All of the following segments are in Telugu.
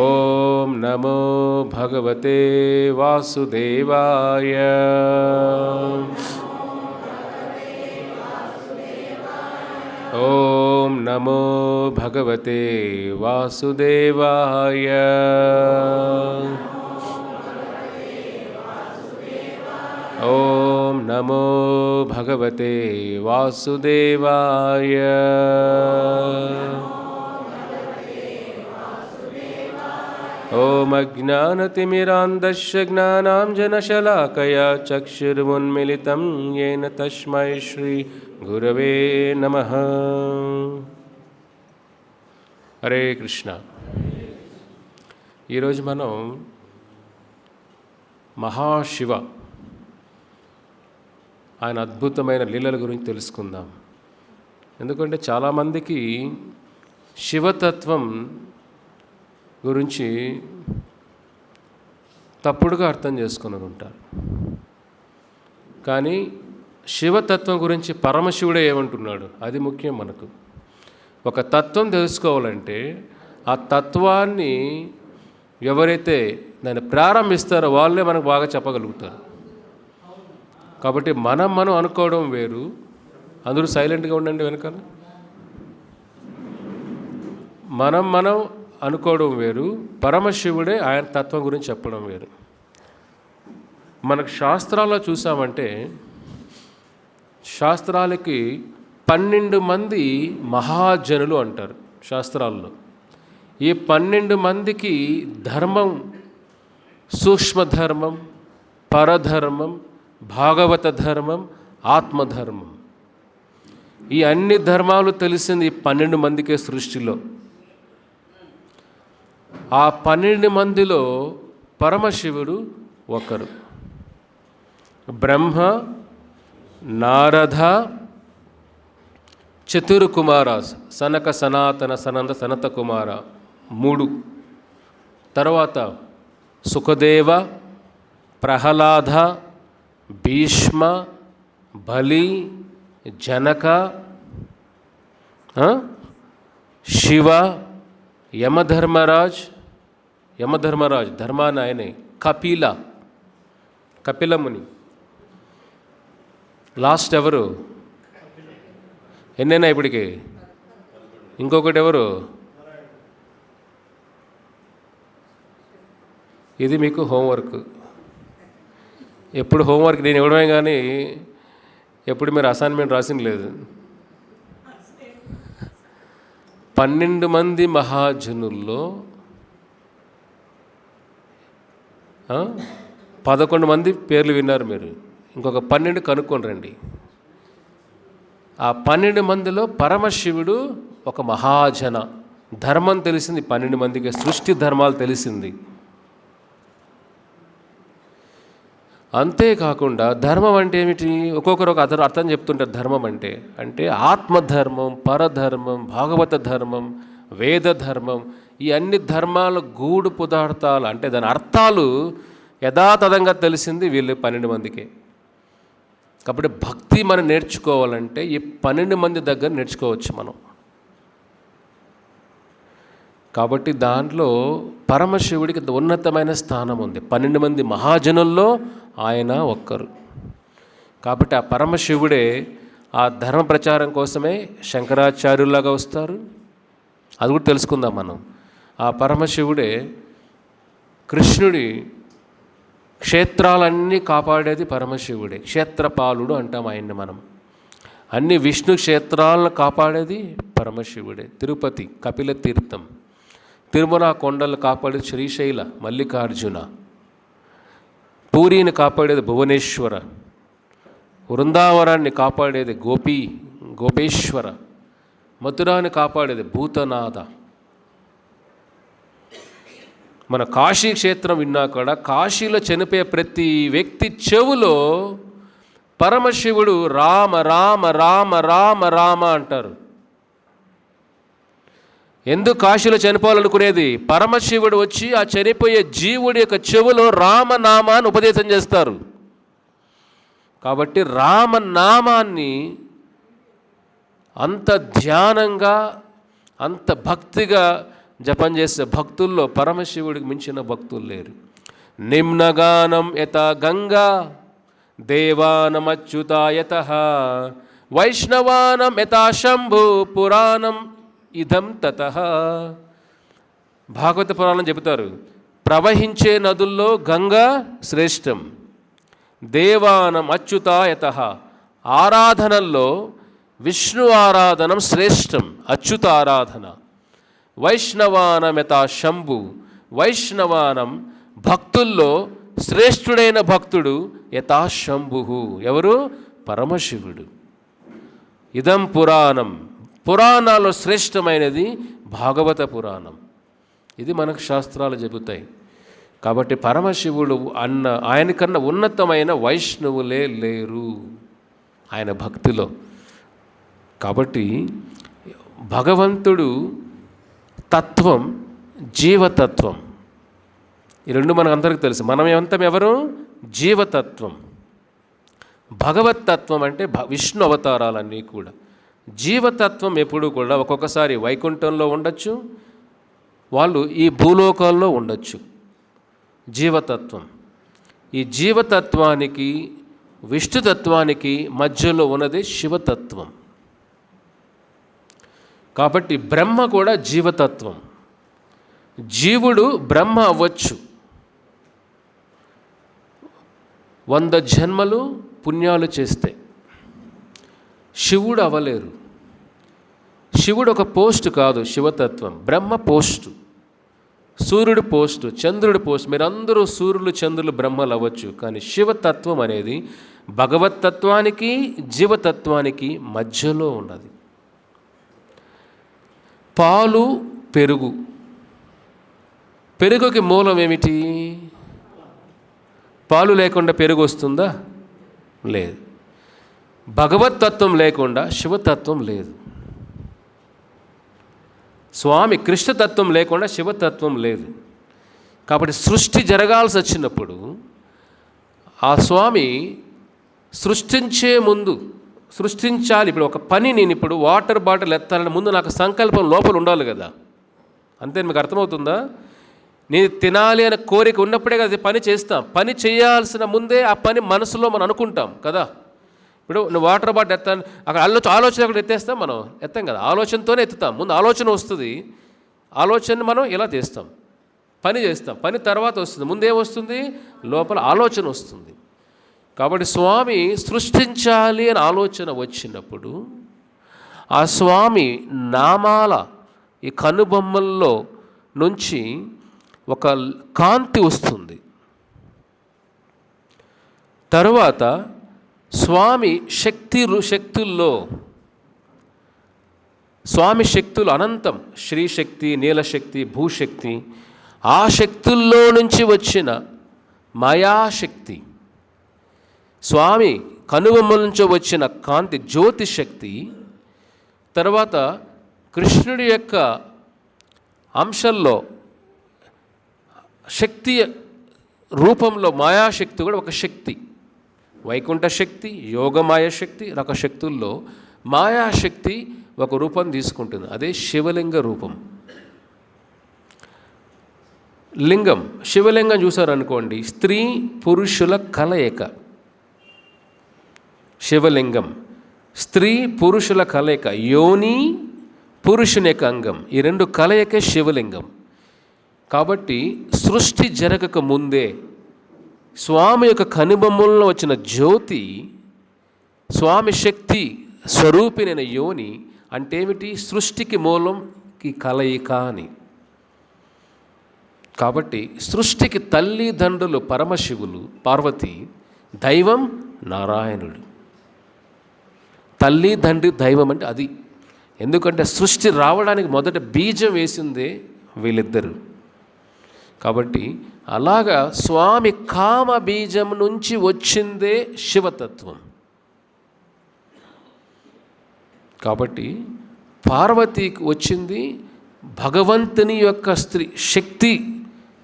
ఓం నమో భగవతే వాసుదేవాయ. ఓం నమో భగవతే వాసుదేవాయ. ఓం నమో భగవతే వాసుదేవాయ. ఓం అజ్ఞానతిమిరాంధస్య జ్ఞానాంజనశలాకయా చక్షురున్మిళితం యేన తస్మై శ్రీ గురవే నమః. హరే కృష్ణ. ఈరోజు మనం మహాశివ ఆయన అద్భుతమైన లీలల గురించి తెలుసుకుందాం. ఎందుకంటే చాలామందికి శివతత్వం గురించి తప్పుడుగా అర్థం చేసుకుని ఉంటారు. కానీ శివతత్వం గురించి పరమశివుడే ఏమంటున్నాడు అది ముఖ్యం. మనకు ఒక తత్వం తెలుసుకోవాలంటే ఆ తత్వాన్ని ఎవరైతే దాన్ని ప్రారంభిస్తారో వాళ్ళే మనకు బాగా చెప్పగలుగుతారు. కాబట్టి మనం అనుకోవడం వేరు. అందరూ సైలెంట్గా ఉండండి వెనకాల. మనం అనుకోవడం వేరు, పరమశివుడే ఆయన తత్వం గురించి చెప్పడం వేరు. మనకు శాస్త్రాల్లో చూసామంటే శాస్త్రాలకి 12 మంది మహాజనులు అంటారు శాస్త్రాల్లో. ఈ 12 మందికి ధర్మం, సూక్ష్మధర్మం, పరధర్మం, భాగవత ధర్మం, ఆత్మధర్మం, ఈ అన్ని ధర్మాలు తెలిసింది ఈ 12 మందికే సృష్టిలో. ఆ 12 మందిలో పరమశివుడు ఒకరు. బ్రహ్మ, నారద, చతుర్కుమార, సనక, సనాతన, సనంద, సనత కుమార 3. తర్వాత సుఖదేవ, ప్రహ్లాద, భీష్మ, బలి, జనక, శివ, యమధర్మరాజ్ ధర్మాన్ని ఆయనే, కపిలముని, లాస్ట్ ఎవరు? ఎన్నైనా ఇప్పటికి? ఇంకొకటి ఎవరు? ఇది మీకు హోంవర్క్. ఎప్పుడు హోంవర్క్ నేను ఇవ్వడమే కానీ ఎప్పుడు మీరు అసైన్మెంట్ రాసింది లేదు. 12 మంది మహాజనుల్లో 11 మంది పేర్లు విన్నారు మీరు. ఇంకొక 12 కనుక్కొని రండి. ఆ 12 మందిలో పరమశివుడు ఒక మహాజన. ధర్మం తెలిసింది 12 మందికి, సృష్టి ధర్మాలు తెలిసింది. అంతేకాకుండా ధర్మం అంటే ఏమిటి? ఒక్కొక్కరు ఒక అర్థం చెప్తుంటారు. ధర్మం అంటే ఆత్మధర్మం, పరధర్మం, భాగవత ధర్మం, వేద ధర్మం, ఈ అన్ని ధర్మాల గూడు పదార్థాలు అంటే దాని అర్థాలు యథాతథంగా తెలిసింది వీళ్ళు 12 మందికే. కాబట్టి భక్తి మనం నేర్చుకోవాలంటే ఈ 12 మంది దగ్గర నేర్చుకోవచ్చు మనం. కాబట్టి దాంట్లో పరమశివుడికి ఉన్నతమైన స్థానం ఉంది. 12 మంది మహాజనుల్లో ఆయన ఒక్కరు. కాబట్టి ఆ పరమశివుడే ఆ ధర్మ ప్రచారం కోసమే శంకరాచార్యులాగా వస్తారు. అది కూడా తెలుసుకుందాం మనం. ఆ పరమశివుడే కృష్ణుడి క్షేత్రాలన్నీ కాపాడేది పరమశివుడే. క్షేత్రపాలుడు అంటాం ఆయన్ని మనం. అన్ని విష్ణు క్షేత్రాలను కాపాడేది పరమశివుడే. తిరుపతి కపిల తీర్థం, తిరుమల కొండలు కాపాడేది శ్రీశైల మల్లికార్జున, పూరిని కాపాడేది భువనేశ్వర, వృందావనాన్ని కాపాడేది గోపేశ్వర, మథురాన్ని కాపాడేది భూతనాథ. మన కాశీ క్షేత్రం విన్నా కూడా కాశీలో చనిపోయే ప్రతి వ్యక్తి చెవులో పరమశివుడు రామ రామ రామ రామ రామ అంటారు. ఎందుకు కాశీలో చనిపోవాలనుకునేది? పరమశివుడు వచ్చి ఆ చనిపోయే జీవుడి యొక్క చెవులో రామనామాన్ని ఉపదేశం చేస్తారు. కాబట్టి రామనామాన్ని అంత ధ్యానంగా అంత భక్తిగా జపం చేసే భక్తుల్లో పరమశివుడికి మించిన భక్తులు లేరు. నిమ్నగానం యత గంగా దేవానమచ్యుతాయత వైష్ణవానం యథా శంభు పురాణం ఇదం తతః. భాగవత పురాణం చెబుతారు, ప్రవహించే నదుల్లో గంగా శ్రేష్టం. దేవానం అచ్యుతాయత, ఆరాధనల్లో విష్ణు ఆరాధనం శ్రేష్టం, అచ్యుత ఆరాధన. వైష్ణవానం యథా శంభు, వైష్ణవానం భక్తుల్లో శ్రేష్ఠుడైన భక్తుడు యథా శంభు, ఎవరు? పరమశివుడు. ఇదం పురాణం, పురాణాల్లో శ్రేష్టమైనది భాగవత పురాణం. ఇది మనకు శాస్త్రాలు చెబుతాయి. కాబట్టి పరమశివుడు ఆయనకన్నా ఉన్నతమైన వైష్ణవులే లేరు ఆయన భక్తిలో. కాబట్టి భగవంతుడు తత్వం, జీవతత్వం, ఈ రెండు మనకు అందరికీ తెలుసు. మనం ఎవరు? జీవతత్వం. భగవతత్వం అంటే విష్ణు అవతారాలన్నీ కూడా. జీవతత్వం ఎప్పుడు కూడా ఒక్కొక్కసారి వైకుంఠంలో ఉండొచ్చు, వాళ్ళు ఈ భూలోకంలో ఉండొచ్చు. జీవతత్వం, ఈ జీవతత్వానికి విష్ణుతత్వానికి మధ్యలో ఉన్నది శివతత్వం. కాబట్టి బ్రహ్మ కూడా జీవతత్వం. జీవుడు బ్రహ్మ అవ్వచ్చు, 100 జన్మలు పుణ్యాలు చేస్తే. శివుడు అవ్వలేరు. శివుడు ఒక పోస్ట్ కాదు, శివతత్వం. బ్రహ్మ పోస్టు, సూర్యుడు పోస్టు, చంద్రుడు పోస్ట్. మీరందరూ సూర్యులు, చంద్రులు, బ్రహ్మలు అవ్వచ్చు. కానీ శివతత్వం అనేది భగవతత్వానికి జీవతత్వానికి మధ్యలో ఉన్నది. పాలు, పెరుగు. పెరుగుకి మూలం ఏమిటి? పాలు లేకుండా పెరుగు వస్తుందా? లేదు. భగవతత్వం లేకుండా శివతత్వం లేదు. స్వామి కృష్ణతత్వం లేకుండా శివతత్వం లేదు. కాబట్టి సృష్టి జరగాల్సి వచ్చినప్పుడు ఆ స్వామి సృష్టించే ముందు సృష్టించాలి. ఇప్పుడు ఒక పని, నేను ఇప్పుడు వాటర్ బాటిల్ ఎత్తాలని ముందు నాకు సంకల్పం లోపల ఉండాలి కదా. అంతే, మీకు అర్థమవుతుందా? నేను తినాలి అనే కోరిక ఉన్నప్పుడే కదా పని చేస్తాం. పని చేయాల్సిన ముందే ఆ పని మనసులో మనం అనుకుంటాం కదా. ఇప్పుడు నువ్వు వాటర్ బాటిల్ ఎత్తాను, అక్కడ ఆలోచన అక్కడ ఎత్తేస్తాం, మనం ఎత్తాం కదా. ఆలోచనతోనే ఎత్తుతాం. ముందు ఆలోచన వస్తుంది, ఆలోచనని మనం ఎలా చేస్తాం, పని చేస్తాం. పని తర్వాత వస్తుంది, ముందేమొస్తుంది? లోపల ఆలోచన వస్తుంది. కాబట్టి స్వామి సృష్టించాలి అని ఆలోచన వచ్చినప్పుడు ఆ స్వామి నామాల ఈ కనుబొమ్మల్లో నుంచి ఒక కాంతి వస్తుంది. తరువాత స్వామి శక్తుల్లో స్వామి శక్తులు అనంతం. శ్రీశక్తి, నీలశక్తి, భూశక్తి. ఆ శక్తుల్లో నుంచి వచ్చిన మాయాశక్తి, స్వామి కనుబొమ్మల నుంచి వచ్చిన కాంతి, జ్యోతి శక్తి. తర్వాత కృష్ణుడి యొక్క అంశంలో శక్తి రూపంలో మాయాశక్తి కూడా ఒక శక్తి. వైకుంఠ శక్తి, యోగమాయ శక్తి, రక శక్తుల్లో మాయాశక్తి ఒక రూపం తీసుకుంటుంది. అదే శివలింగ రూపం. లింగం, శివలింగం చూసారనుకోండి, స్త్రీ పురుషుల కలయిక. శివలింగం స్త్రీ పురుషుల కలయిక, యోని పురుషుని యొక్క అంగం, ఈ రెండు కలయికే శివలింగం. కాబట్టి సృష్టి జరగక ముందే స్వామి యొక్క కనుబొమ్మల్లో వచ్చిన జ్యోతి, స్వామి శక్తి స్వరూపినైన యోని అంటే ఏమిటి? సృష్టికి మూలంకి కలయిక అని. కాబట్టి సృష్టికి తల్లిదండ్రులు పరమశివులు, పార్వతి, దైవం నారాయణుడు. తల్లి తండ్రి దైవం అంటే అది. ఎందుకంటే సృష్టి రావడానికి మొదట బీజం వేసిందే వీళ్ళిద్దరు. కాబట్టి అలాగా స్వామి కామ బీజం నుంచి వచ్చిందే శివతత్వం. కాబట్టి పార్వతికి వచ్చింది భగవంతుని యొక్క స్త్రీ శక్తి,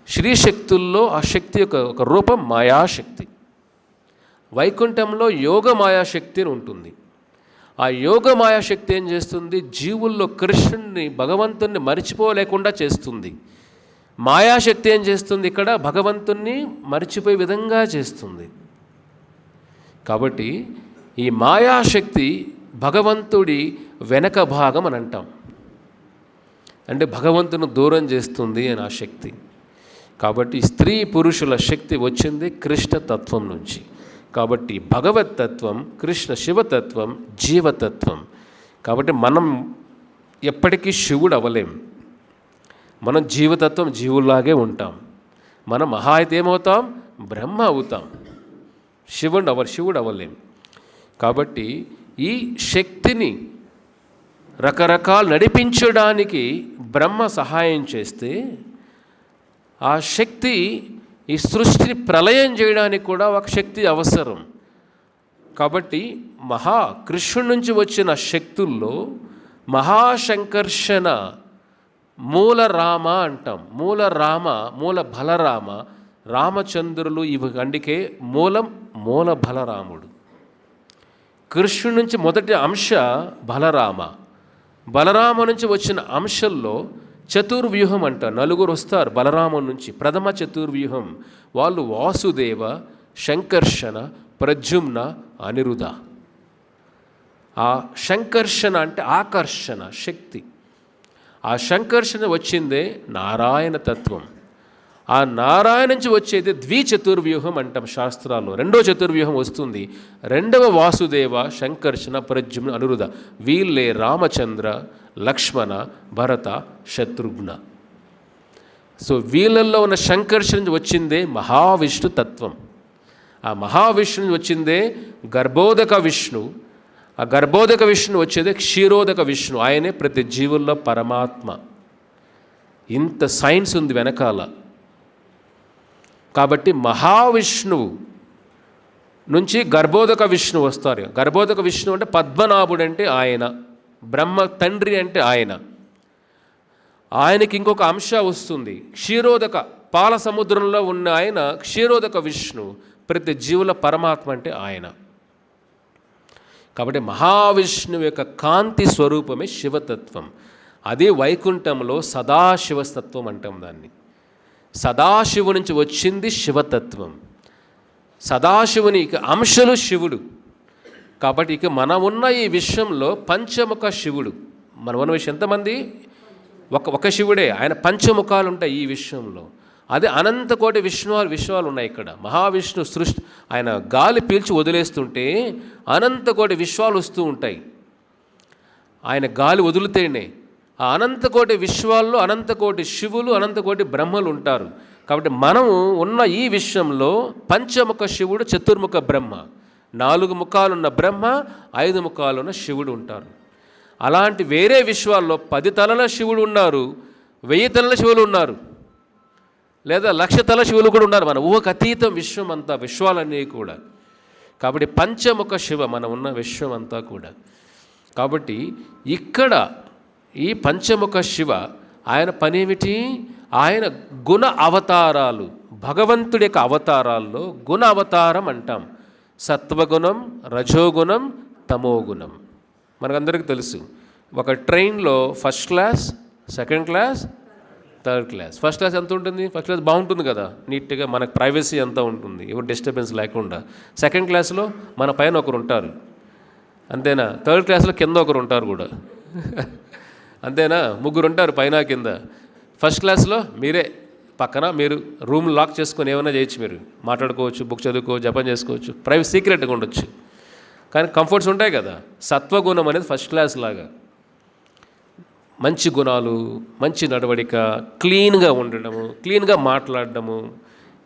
శ్రీశక్తుల్లో ఆ శక్తి యొక్క ఒక రూపం మాయాశక్తి. వైకుంఠంలో యోగ మాయాశక్తి అని ఉంటుంది. ఆ యోగ మాయాశక్తి ఏం చేస్తుంది? జీవుల్లో కృష్ణుని, భగవంతుణ్ణి మరిచిపోలేకుండా చేస్తుంది. మాయాశక్తి ఏం చేస్తుంది? ఇక్కడ భగవంతుణ్ణి మరిచిపోయే విధంగా చేస్తుంది. కాబట్టి ఈ మాయాశక్తి భగవంతుడి వెనక భాగం అని అంటాం. అంటే భగవంతుని దూరం చేస్తుంది అని ఆ శక్తి. కాబట్టి స్త్రీ పురుషుల శక్తి వచ్చింది కృష్ణతత్వం నుంచి. కాబట్టి భగవతత్వం, కృష్ణ శివతత్వం, జీవతత్వం. కాబట్టి మనం ఎప్పటికీ శివుడు అవ్వలేం. మనం జీవతత్వం, జీవుల్లాగే ఉంటాం. మనం మహా అయితే ఏమవుతాం? బ్రహ్మ అవుతాం. శివుడు అవ్వలేం. కాబట్టి ఈ శక్తిని రకరకాలు నడిపించడానికి బ్రహ్మ సహాయం చేస్తే, ఆ శక్తి ఈ సృష్టిని ప్రళయం చేయడానికి కూడా ఒక శక్తి అవసరం. కాబట్టి కృష్ణుడి నుంచి వచ్చిన శక్తుల్లో మహాశంకర్షణ, మూల రామ అంటాం. మూల రామ, మూల బలరామ, రామచంద్రులు ఇవి. అందుకే మూల బలరాముడు. కృష్ణుడి నుంచి మొదటి అంశ బలరామ. బలరామ నుంచి వచ్చిన అంశల్లో చతుర్వ్యూహం అంట. నలుగురు వస్తారు బలరామం నుంచి. ప్రథమ చతుర్వ్యూహం వాళ్ళు వాసుదేవ, శంకర్షణ, ప్రద్యుమ్న, అనిరుధ. ఆ శంకర్షణ అంటే ఆకర్షణ శక్తి. ఆ శంకర్షణ వచ్చిందే నారాయణ తత్వం. ఆ నారాయణ నుంచి వచ్చేది ద్విచతుర్వ్యూహం అంటాం శాస్త్రాల్లో. రెండో చతుర్వ్యూహం వస్తుంది. రెండవ వాసుదేవ, శంకర్షణ, ప్రద్యుమ్న, అనిరుధ. వీళ్ళే రామచంద్ర, లక్ష్మణ, భరత, శత్రుఘ్న. సో వీళ్ళల్లో ఉన్న శంకర్షణ నుంచి వచ్చిందే మహావిష్ణు తత్వం. ఆ మహావిష్ణు నుంచి వచ్చిందే గర్భోదక విష్ణు. ఆ గర్భోదక విష్ణు వచ్చేదే క్షీరోదక విష్ణు. ఆయనే ప్రతి జీవుల్లో పరమాత్మ. ఇంత సైన్స్ ఉంది వెనకాల. కాబట్టి మహావిష్ణువు నుంచి గర్భోదక విష్ణు వస్తారు. గర్భోదక విష్ణు అంటే పద్మనాభుడు అంటే ఆయన, బ్రహ్మ తండ్రి అంటే ఆయన. ఆయనకి ఇంకొక అంశ వస్తుంది. క్షీరోదక, పాల సముద్రంలో ఉన్న ఆయన క్షీరోదక విష్ణు. ప్రతి జీవుల పరమాత్మ అంటే ఆయన. కాబట్టి మహావిష్ణువు యొక్క కాంతి స్వరూపమే శివతత్వం. అదే వైకుంఠంలో సదాశివతత్వం అంటాం దాన్ని. సదాశివు నుంచి వచ్చింది శివతత్వం. సదాశివుని అంశలు శివుడు. కాబట్టి ఇక మనం ఉన్న ఈ విశ్వంలో పంచముఖ శివుడు. మనం ఉన్న విషయం ఎంతమంది? ఒక శివుడే. ఆయన పంచముఖాలు ఉంటాయి ఈ విశ్వంలో. అదే అనంతకోటి విశ్వాలు ఉన్నాయి ఇక్కడ. మహావిష్ణు సృష్టి, ఆయన గాలి పీల్చి వదిలేస్తుంటే అనంతకోటి విశ్వాలు వస్తూ ఉంటాయి. ఆయన గాలి వదిలితేనే ఆ అనంతకోటి విశ్వాల్లో అనంతకోటి శివులు, అనంతకోటి బ్రహ్మలు ఉంటారు. కాబట్టి మనము ఉన్న ఈ విశ్వంలో పంచముఖ శివుడు, చతుర్ముఖ బ్రహ్మ. 4 ముఖాలున్న బ్రహ్మ, 5 ముఖాలున్న శివుడు ఉంటారు. అలాంటి వేరే విశ్వాల్లో 10 తలల శివుడు ఉన్నారు, 1000 తలల శివులు ఉన్నారు, లేదా 1,00,000 తల శివులు కూడా ఉన్నారు. మన ఊహకు అతీతం విశ్వం అంతా, విశ్వాలన్నీ కూడా. కాబట్టి పంచముఖ శివ మనం ఉన్న విశ్వం అంతా కూడా. కాబట్టి ఇక్కడ ఈ పంచముఖ శివ ఆయన పనేమిటి? ఆయన గుణ అవతారాలు. భగవంతుడి యొక్క అవతారాల్లో గుణ అవతారం అంటాం. సత్వగుణం, రజోగుణం, తమోగుణం. మనకందరికీ తెలుసు. ఒక ట్రైన్లో first class, second class, third class. First class ఎంత ఉంటుంది? ఫస్ట్ క్లాస్ బాగుంటుంది కదా, నీట్గా మనకు ప్రైవసీ అంతా ఉంటుంది, ఎవరు డిస్టర్బెన్స్ లేకుండా. సెకండ్ క్లాస్లో మన పైన ఒకరు ఉంటారు, అంతేనా? థర్డ్ క్లాస్లో కింద ఒకరు ఉంటారు కూడా, అంతేనా? 3 ఉంటారు పైన కింద. ఫస్ట్ క్లాస్లో మీరే పక్కన, మీరు రూమ్ లాక్ చేసుకొని ఏమైనా చేయొచ్చు, మీరు మాట్లాడుకోవచ్చు, బుక్ చదువుకోవచ్చు, జపం చేసుకోవచ్చు, ప్రైవేట్ సీక్రెట్గా ఉండొచ్చు. కానీ కంఫర్ట్స్ ఉంటాయి కదా. సత్వగుణం అనేది ఫస్ట్ క్లాస్ లాగా. మంచి గుణాలు, మంచి నడవడిక, క్లీన్గా ఉండడము, క్లీన్గా మాట్లాడడము,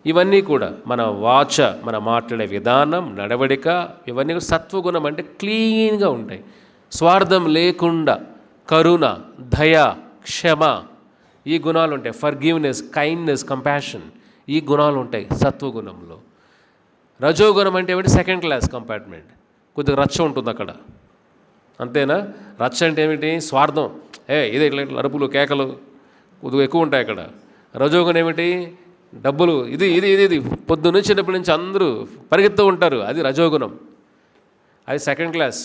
ఇవన్నీ కూడా మన వాచ, మన మాట్లాడే విధానం, నడవడిక, ఇవన్నీ కూడా సత్వగుణం అంటే క్లీన్గా ఉంటాయి. స్వార్థం లేకుండా కరుణ, దయ, క్షమ, ఈ గుణాలు ఉంటాయి. ఫర్గివ్నెస్, కైండ్నెస్, కంపాషన్, ఈ గుణాలు ఉంటాయి సత్వగుణంలో. రజోగుణం అంటే ఏమిటి? సెకండ్ క్లాస్ కంపార్ట్మెంట్, కొద్దిగా రచ్చ ఉంటుంది అక్కడ, అంతేనా? రచ్చ అంటే ఏమిటి? స్వార్థం, ఇదే ఇట్లా అరుపులు, కేకలు కొద్దిగా ఎక్కువ ఉంటాయి అక్కడ. రజోగుణం ఏమిటి? డబ్బులు, ఇది ఇది ఇది ఇది పొద్దున్నుంచినప్పటి నుంచి అందరూ పరిగెత్తూ ఉంటారు, అది రజోగుణం, అది సెకండ్ క్లాస్.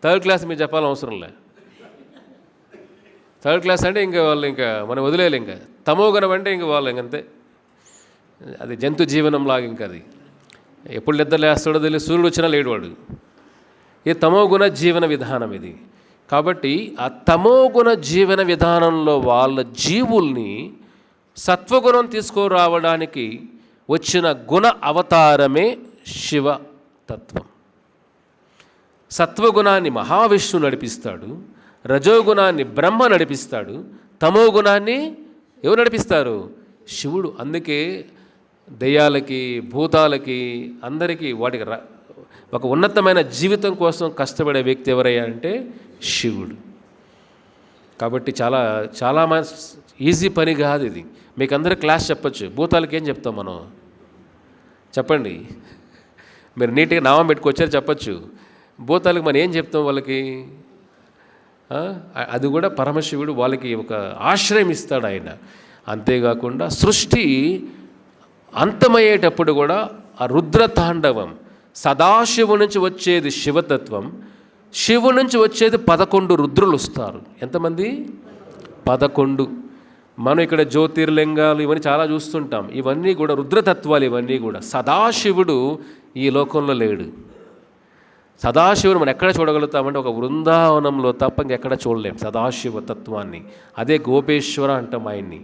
థర్డ్ క్లాస్ మీకు చెప్పాలని అవసరం లే. థర్డ్ క్లాస్ అంటే ఇంకా వాళ్ళు ఇంకా మనం వదిలేయాలి. ఇంకా తమోగుణం అంటే ఇంక వాళ్ళు ఇంకంతే, అది జంతు జీవనం లాగా. ఇంకా అది ఎప్పుడు నిద్ర లేస్తాడో తెలియదు, సూర్యుడు వచ్చినా లేడు వాడు. ఇది తమోగుణ జీవన విధానం ఇది. కాబట్టి ఆ తమోగుణ జీవన విధానంలో వాళ్ళ జీవుల్ని సత్వగుణం తీసుకురావడానికి వచ్చిన గుణ అవతారమే శివతత్వం. సత్వగుణాన్ని మహావిష్ణువు నడిపిస్తాడు, రజోగుణాన్ని బ్రహ్మ నడిపిస్తాడు, తమోగుణాన్ని ఎవరు నడిపిస్తారు? శివుడు. అందుకే దెయ్యాలకి, భూతాలకి, అందరికీ వాటికి ఒక ఉన్నతమైన జీవితం కోసం కష్టపడే వ్యక్తి ఎవరయ్యా అంటే శివుడు. కాబట్టి చాలా చాలా ఈజీ పని కాదు ఇది. మీకు అందరూ క్లాస్ చెప్పచ్చు. భూతాలకి ఏం చెప్తాం మనం? చెప్పండి. మీరు నీట్గా నామం పెట్టుకొచ్చారు చెప్పచ్చు. భూతాలకు మనం ఏం చెప్తాం వాళ్ళకి? అది కూడా పరమశివుడు వాళ్ళకి ఒక ఆశ్రయం ఇస్తాడు ఆయన. అంతేకాకుండా సృష్టి అంతమయ్యేటప్పుడు కూడా ఆ రుద్రతాండవం, సదాశివు నుంచి వచ్చేది శివతత్వం, శివు నుంచి వచ్చేది 11 రుద్రులు వస్తారు. ఎంతమంది? 11. మనం ఇక్కడ జ్యోతిర్లింగాలు ఇవన్నీ చాలా చూస్తుంటాం. ఇవన్నీ కూడా రుద్రతత్వాలు. ఇవన్నీ కూడా సదాశివుడు ఈ లోకంలో లేడు. సదాశివుడు మనం ఎక్కడ చూడగలుగుతామంటే ఒక బృందావనంలో తప్ప ఇంకెక్కడ చూడలేం సదాశివ తత్వాన్ని. అదే గోపేశ్వర అంటాం ఆయన్ని.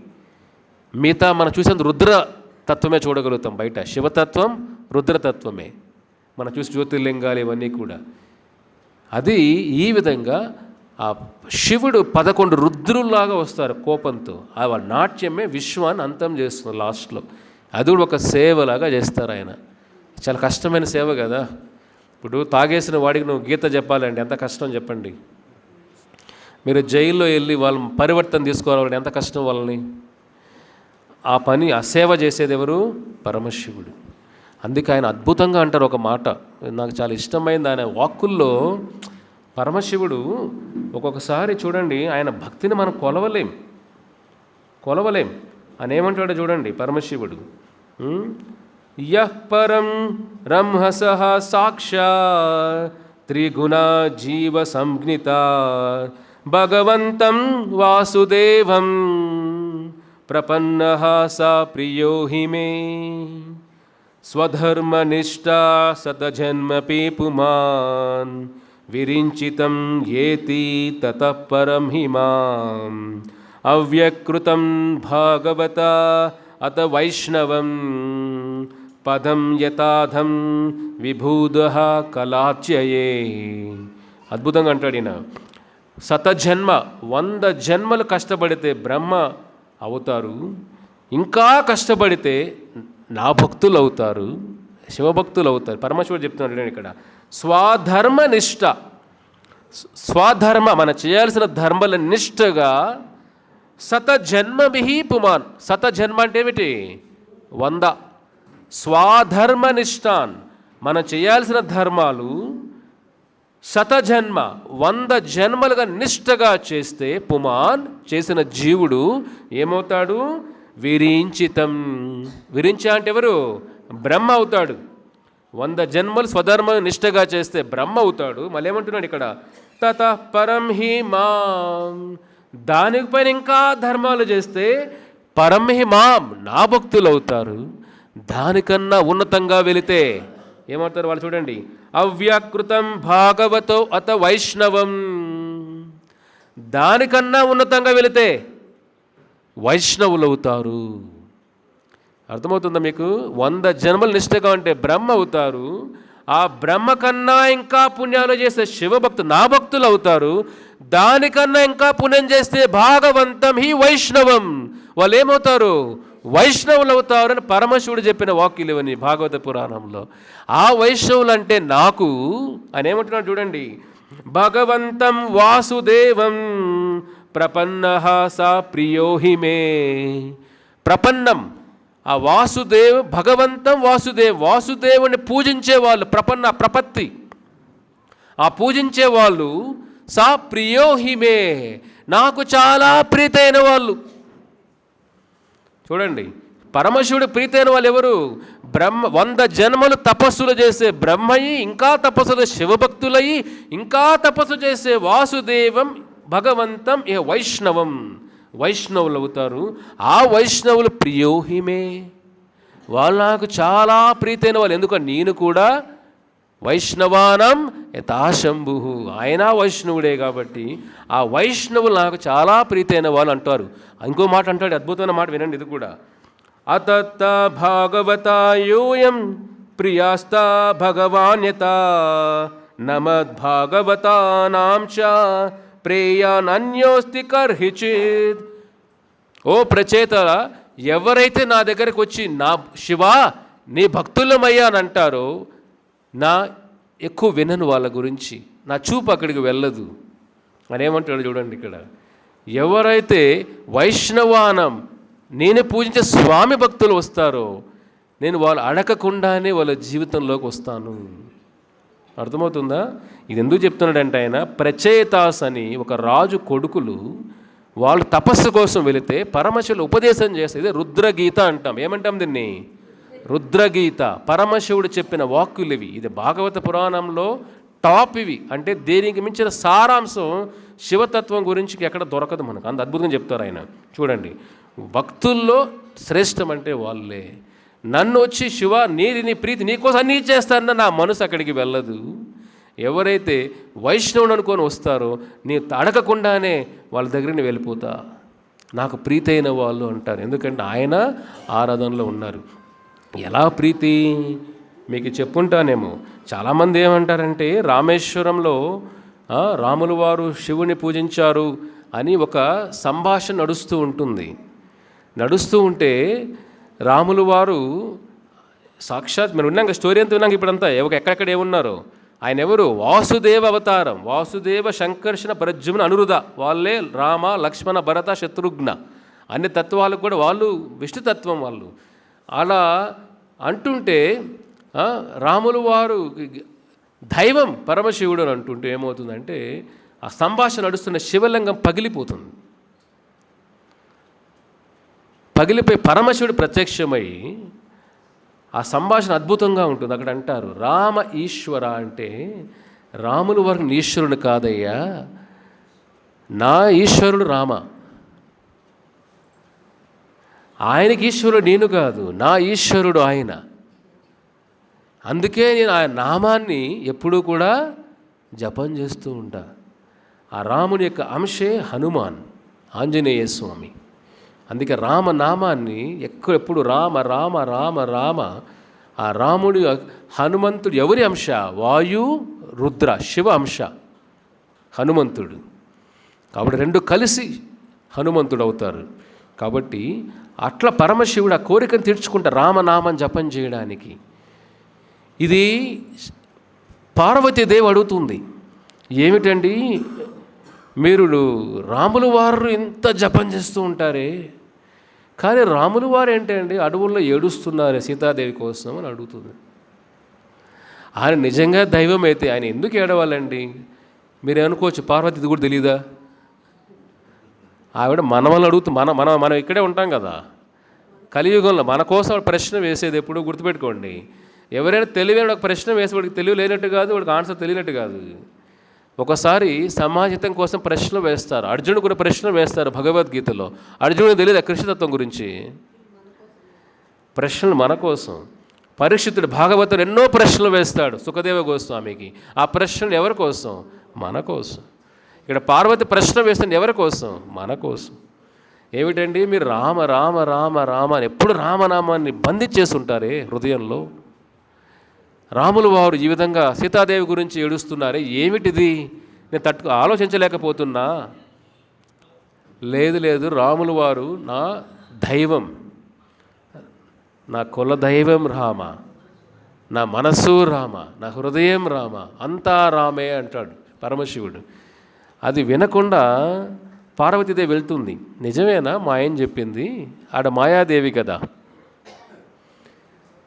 మిగతా మనం చూసేంత రుద్ర తత్వమే చూడగలుగుతాం. బయట శివతత్వం రుద్రతత్వమే మనం చూసి జ్యోతిర్లింగాలు ఇవన్నీ కూడా. అది ఈ విధంగా ఆ శివుడు 11 రుద్రుల్లాగా వస్తారు కోపంతో. ఆ నాట్యమే విశ్వాన్ని అంతం చేస్తున్నారు లాస్ట్లో. అది కూడా ఒక సేవలాగా చేస్తారు ఆయన. చాలా కష్టమైన సేవ కదా. ఇప్పుడు తాగేసిన వాడికి నువ్వు గీత చెప్పాలండి, ఎంత కష్టం చెప్పండి. మీరు జైల్లో వెళ్ళి వాళ్ళ పరివర్తన తీసుకోవాలంటే ఎంత కష్టం వాళ్ళని. ఆ పని, ఆ సేవ చేసేది ఎవరు? పరమశివుడు. అందుకే ఆయన అద్భుతంగా అంటారు ఒక మాట, నాకు చాలా ఇష్టమైంది ఆయన వాక్కుల్లో. పరమశివుడు ఒక్కొక్కసారి చూడండి, ఆయన భక్తిని మనం కొలవలేం. ఆయన ఏమంటాడో చూడండి పరమశివుడు. యః పరం రంహసః సాక్షాత్ త్రిగుణ జీవ సంజ్ఞిత భగవంతం వాసుదేవం ప్రపన్నః సా ప్రియో హి మే స్వధర్మనిష్టా శతజన్మపి పుమాన్ విరించితం ఏతి తతః పరం హి మాం అవ్యకృతం భాగవత అత వైష్ణవం పదం యథాధం విభూదః కలాచ్యయే. అద్భుతంగా అంటాడు ఈయన. శతజన్మ 100 జన్మలు కష్టపడితే బ్రహ్మ అవుతారు, ఇంకా కష్టపడితే నా భక్తులు అవుతారు, శివభక్తులు అవుతారు. పరమశివుడు చెప్తున్నాడు ఇక్కడ. స్వధర్మనిష్ట, స్వధర్మ మన చేయాల్సిన ధర్మల నిష్టగా శతజన్మభిహి పుమాన్. శతజన్మ అంటే ఏమిటి? 100. స్వధర్మనిష్టాన్ మనం చేయాల్సిన ధర్మాలు శతజన్మ 100 జన్మలుగా నిష్టగా చేస్తే పుమాన్ చేసిన జీవుడు ఏమవుతాడు? విరించితం. విరించ అంటే ఎవరు? బ్రహ్మ అవుతాడు. 100 జన్మలు స్వధర్మ నిష్టగా చేస్తే బ్రహ్మ అవుతాడు. మళ్ళీ ఏమంటున్నాడు ఇక్కడ? తతః పరం హి మాం. దానిపైన ఇంకా ధర్మాలు చేస్తే పరం హి మాం నా భక్తులు అవుతారు. దానికన్నా ఉన్నతంగా వెళితే ఏమవుతారు వాళ్ళు? చూడండి. అవ్యాకృతం భాగవతో అత వైష్ణవం. దానికన్నా ఉన్నతంగా వెళితే వైష్ణవులు అవుతారు. అర్థమవుతుందా మీకు? 100 జన్మలు నిష్టగా ఉంటే బ్రహ్మ అవుతారు. ఆ బ్రహ్మ కన్నా ఇంకా పుణ్యాలు చేస్తే శివభక్తులు నా భక్తులు అవుతారు. దానికన్నా ఇంకా పుణ్యం చేస్తే భాగవంతం హి వైష్ణవం. వాళ్ళు ఏమవుతారు? వైష్ణవులు అవుతారు అని పరమశివుడు చెప్పిన వాక్యులు ఇవన్నీ భాగవత పురాణంలో. ఆ వైష్ణవులు అంటే నాకు అని ఏమంటున్నాడు చూడండి. భగవంతం వాసుదేవం ప్రపన్నః సా ప్రియో హి మే. ప్రపన్నం ఆ వాసుదేవ్, భగవంతం వాసుదేవ్, వాసుదేవుని పూజించే వాళ్ళు ప్రపన్న ప్రపత్తి, ఆ పూజించే వాళ్ళు సా ప్రియో హి మే నాకు చాలా ప్రీతైన వాళ్ళు. చూడండి, పరమశివుడు ప్రీతైన వాళ్ళు ఎవరు? 100 జన్మలు తపస్సులు చేసే బ్రహ్మయి, ఇంకా తపస్సులు శివభక్తులయ్యి, ఇంకా తపస్సు చేసే వాసుదేవం భగవంతం ఏ వైష్ణవులు అవుతారు. ఆ వైష్ణవులు ప్రియోహిమే, వాళ్ళు నాకు చాలా ప్రీతైన వాళ్ళు. ఎందుకంటే నేను కూడా వైష్ణవానం యథాశంభు, ఆయన వైష్ణవుడే కాబట్టి ఆ వైష్ణవులు నాకు చాలా ప్రీతైన వాళ్ళు అంటారు. ఇంకో మాట అంటాడు, అద్భుతమైన మాట వినండి ఇది కూడా. అతత్త భాగవతాయోయం ప్రియాస్తా భగవాన్యత నమద్భాగవతానాం చ ప్రేయానన్యోస్తి కర్హిచిత్. ఓ ప్రచేతల, ఎవరైతే నా దగ్గరికి వచ్చి నా శివా నీ భక్తులమయ్యానంటారో, నా ఎక్కువ వినను వాళ్ళ గురించి, నా చూపు అక్కడికి వెళ్ళదు అని ఏమంటాడు చూడండి ఇక్కడ. ఎవరైతే వైష్ణవానం నేను పూజించే స్వామి భక్తులు వస్తారో, నేను వాళ్ళు అడగకుండానే వాళ్ళ జీవితంలోకి వస్తాను. అర్థమవుతుందా? ఇది ఎందుకు చెప్తున్నాడంటే, ఆయన ప్రచేతాస్ అని ఒక రాజు కొడుకులు వాళ్ళు తపస్సు కోసం వెళితే పరమశివులు ఉపదేశం చేస్తే, ఇదే రుద్రగీత అంటాం. ఏమంటాం దీన్ని? రుద్రగీత. పరమశివుడు చెప్పిన వాక్కులు ఇవి. ఇది భాగవత పురాణంలో టాప్ ఇవి. అంటే దేనికి మించిన సారాంశం శివతత్వం గురించి ఎక్కడ దొరకదు మనకు. అంత అద్భుతంగా చెప్తారు ఆయన. చూడండి, భక్తుల్లో శ్రేష్టం అంటే వాళ్ళే. నన్ను వచ్చి శివ నీ ప్రీతి నీకోసం అన్నీ చేస్తానన్న నా మనసు అక్కడికి వెళ్ళదు. ఎవరైతే వైష్ణవుడు అనుకొని వస్తారో, నీ అడగకుండానే వాళ్ళ దగ్గరికి వెళ్ళిపోతా, నాకు ప్రీతైన వాళ్ళు అంటారు. ఎందుకంటే ఆయన ఆరాధనలో ఉన్నారు. ఎలా ప్రీతి మీకు చెప్పుంటానేమో. చాలామంది ఏమంటారంటే, రామేశ్వరంలో రాములు వారు శివుని పూజించారు అని ఒక సంభాషణ నడుస్తూ ఉంటుంది. నడుస్తూ ఉంటే రాములు వారు సాక్షాత్ మీరు ఉన్నాక స్టోరీ అంతా విన్నాక ఇప్పుడంతా ఎక్కడెక్కడ ఏమున్నారో, ఆయన ఎవరు? వాసుదేవ అవతారం. వాసుదేవ సంకర్షణ ప్రజ్యుమ్న అనురుధ, వాళ్ళే రామ లక్ష్మణ భరత శత్రుఘ్న. అన్ని తత్వాలకు కూడా వాళ్ళు విష్ణుతత్వం వాళ్ళు. అలా అంటుంటే రాములు వారు దైవం పరమశివుడు అని అంటుంటే ఏమవుతుందంటే, ఆ సంభాషణ నడుస్తున్న శివలింగం పగిలిపోతుంది. పగిలిపోయి పరమశివుడు ప్రత్యక్షమై ఆ సంభాషణ అద్భుతంగా ఉంటుంది. అక్కడ అంటారు, రామ ఈశ్వర అంటే రాములు వారికి ఈశ్వరుడు కాదయ్యా, నా ఈశ్వరుడు రామ. ఆయనకి ఈశ్వరుడు నేను కాదు, నా ఈశ్వరుడు ఆయన. అందుకే నేను ఆయన నామాన్ని ఎప్పుడూ కూడా జపం చేస్తూ ఉంటా. ఆ రాముని యొక్క అంశే హనుమాన్, ఆంజనేయ స్వామి. అందుకే రామనామాన్ని ఎప్పుడు రామ రామ రామ రామ. ఆ రాముడు హనుమంతుడు ఎవరి అంశ? వాయు రుద్ర శివ అంశ హనుమంతుడు. కాబట్టి రెండు కలిసి హనుమంతుడు అవుతారు. కాబట్టి అట్లా పరమశివుడు ఆ కోరికను తీర్చుకుంటా రామనామం జపం చేయడానికి. ఇది పార్వతీదేవి అడుగుతుంది, ఏమిటండి మీరు రాములు వారు ఇంత జపం చేస్తూ ఉంటారే, కానీ రాములు వారు ఏంటండి అడవుల్లో ఏడుస్తున్నారే సీతాదేవి కోసం అని అడుగుతుంది. ఆయన నిజంగా దైవం అయితే ఆయన ఎందుకు ఏడవాలండి? మీరు అనుకోవచ్చు, పార్వతీది కూడా తెలీదా? ఆవిడ మనవల్ని అడుగుతూ మనం ఇక్కడే ఉంటాం కదా కలియుగంలో. మన కోసం ప్రశ్న వేసేది ఎప్పుడు గుర్తుపెట్టుకోండి. ఎవరైనా తెలివైన ఒక ప్రశ్న వేసి వాడికి తెలివి లేనట్టు కాదు, వాడికి ఆన్సర్ తెలియనట్టు కాదు. ఒకసారి సమాజం కోసం ప్రశ్నలు వేస్తారు. అర్జునుడు కొన్ని ప్రశ్నలు వేస్తారు భగవద్గీతలో. అర్జునుడు తెలియదు కృష్ణతత్వం గురించి. ప్రశ్నలు మన కోసం. పరీక్షితుడు భాగవతుడు ఎన్నో ప్రశ్నలు వేస్తాడు సుఖదేవ గోస్వామికి. ఆ ప్రశ్నలు ఎవరి కోసం? మన కోసం. ఇక్కడ పార్వతి ప్రశ్న వేస్తుంది ఎవరి కోసం? మన కోసం. ఏమిటండి మీరు రామ రామ రామ రామ అని ఎప్పుడు రామనామాన్ని బంధించేస్తుంటారే హృదయంలో. రాములు వారు ఈ విధంగా సీతాదేవి గురించి ఏడుస్తున్నారే, ఏమిటిది నేను ఆలోచించలేకపోతున్నా. లేదు రాములు వారు నా దైవం, నా కుల దైవం రామ, నా మనస్సు రామ, నా హృదయం రామ, అంతా రామే అంటాడు పరమశివుడు. అది వినకుండా పార్వతీదేవి వెళ్తుంది. నిజమేనా మా ఆయన చెప్పింది? ఆడ మాయాదేవి కదా,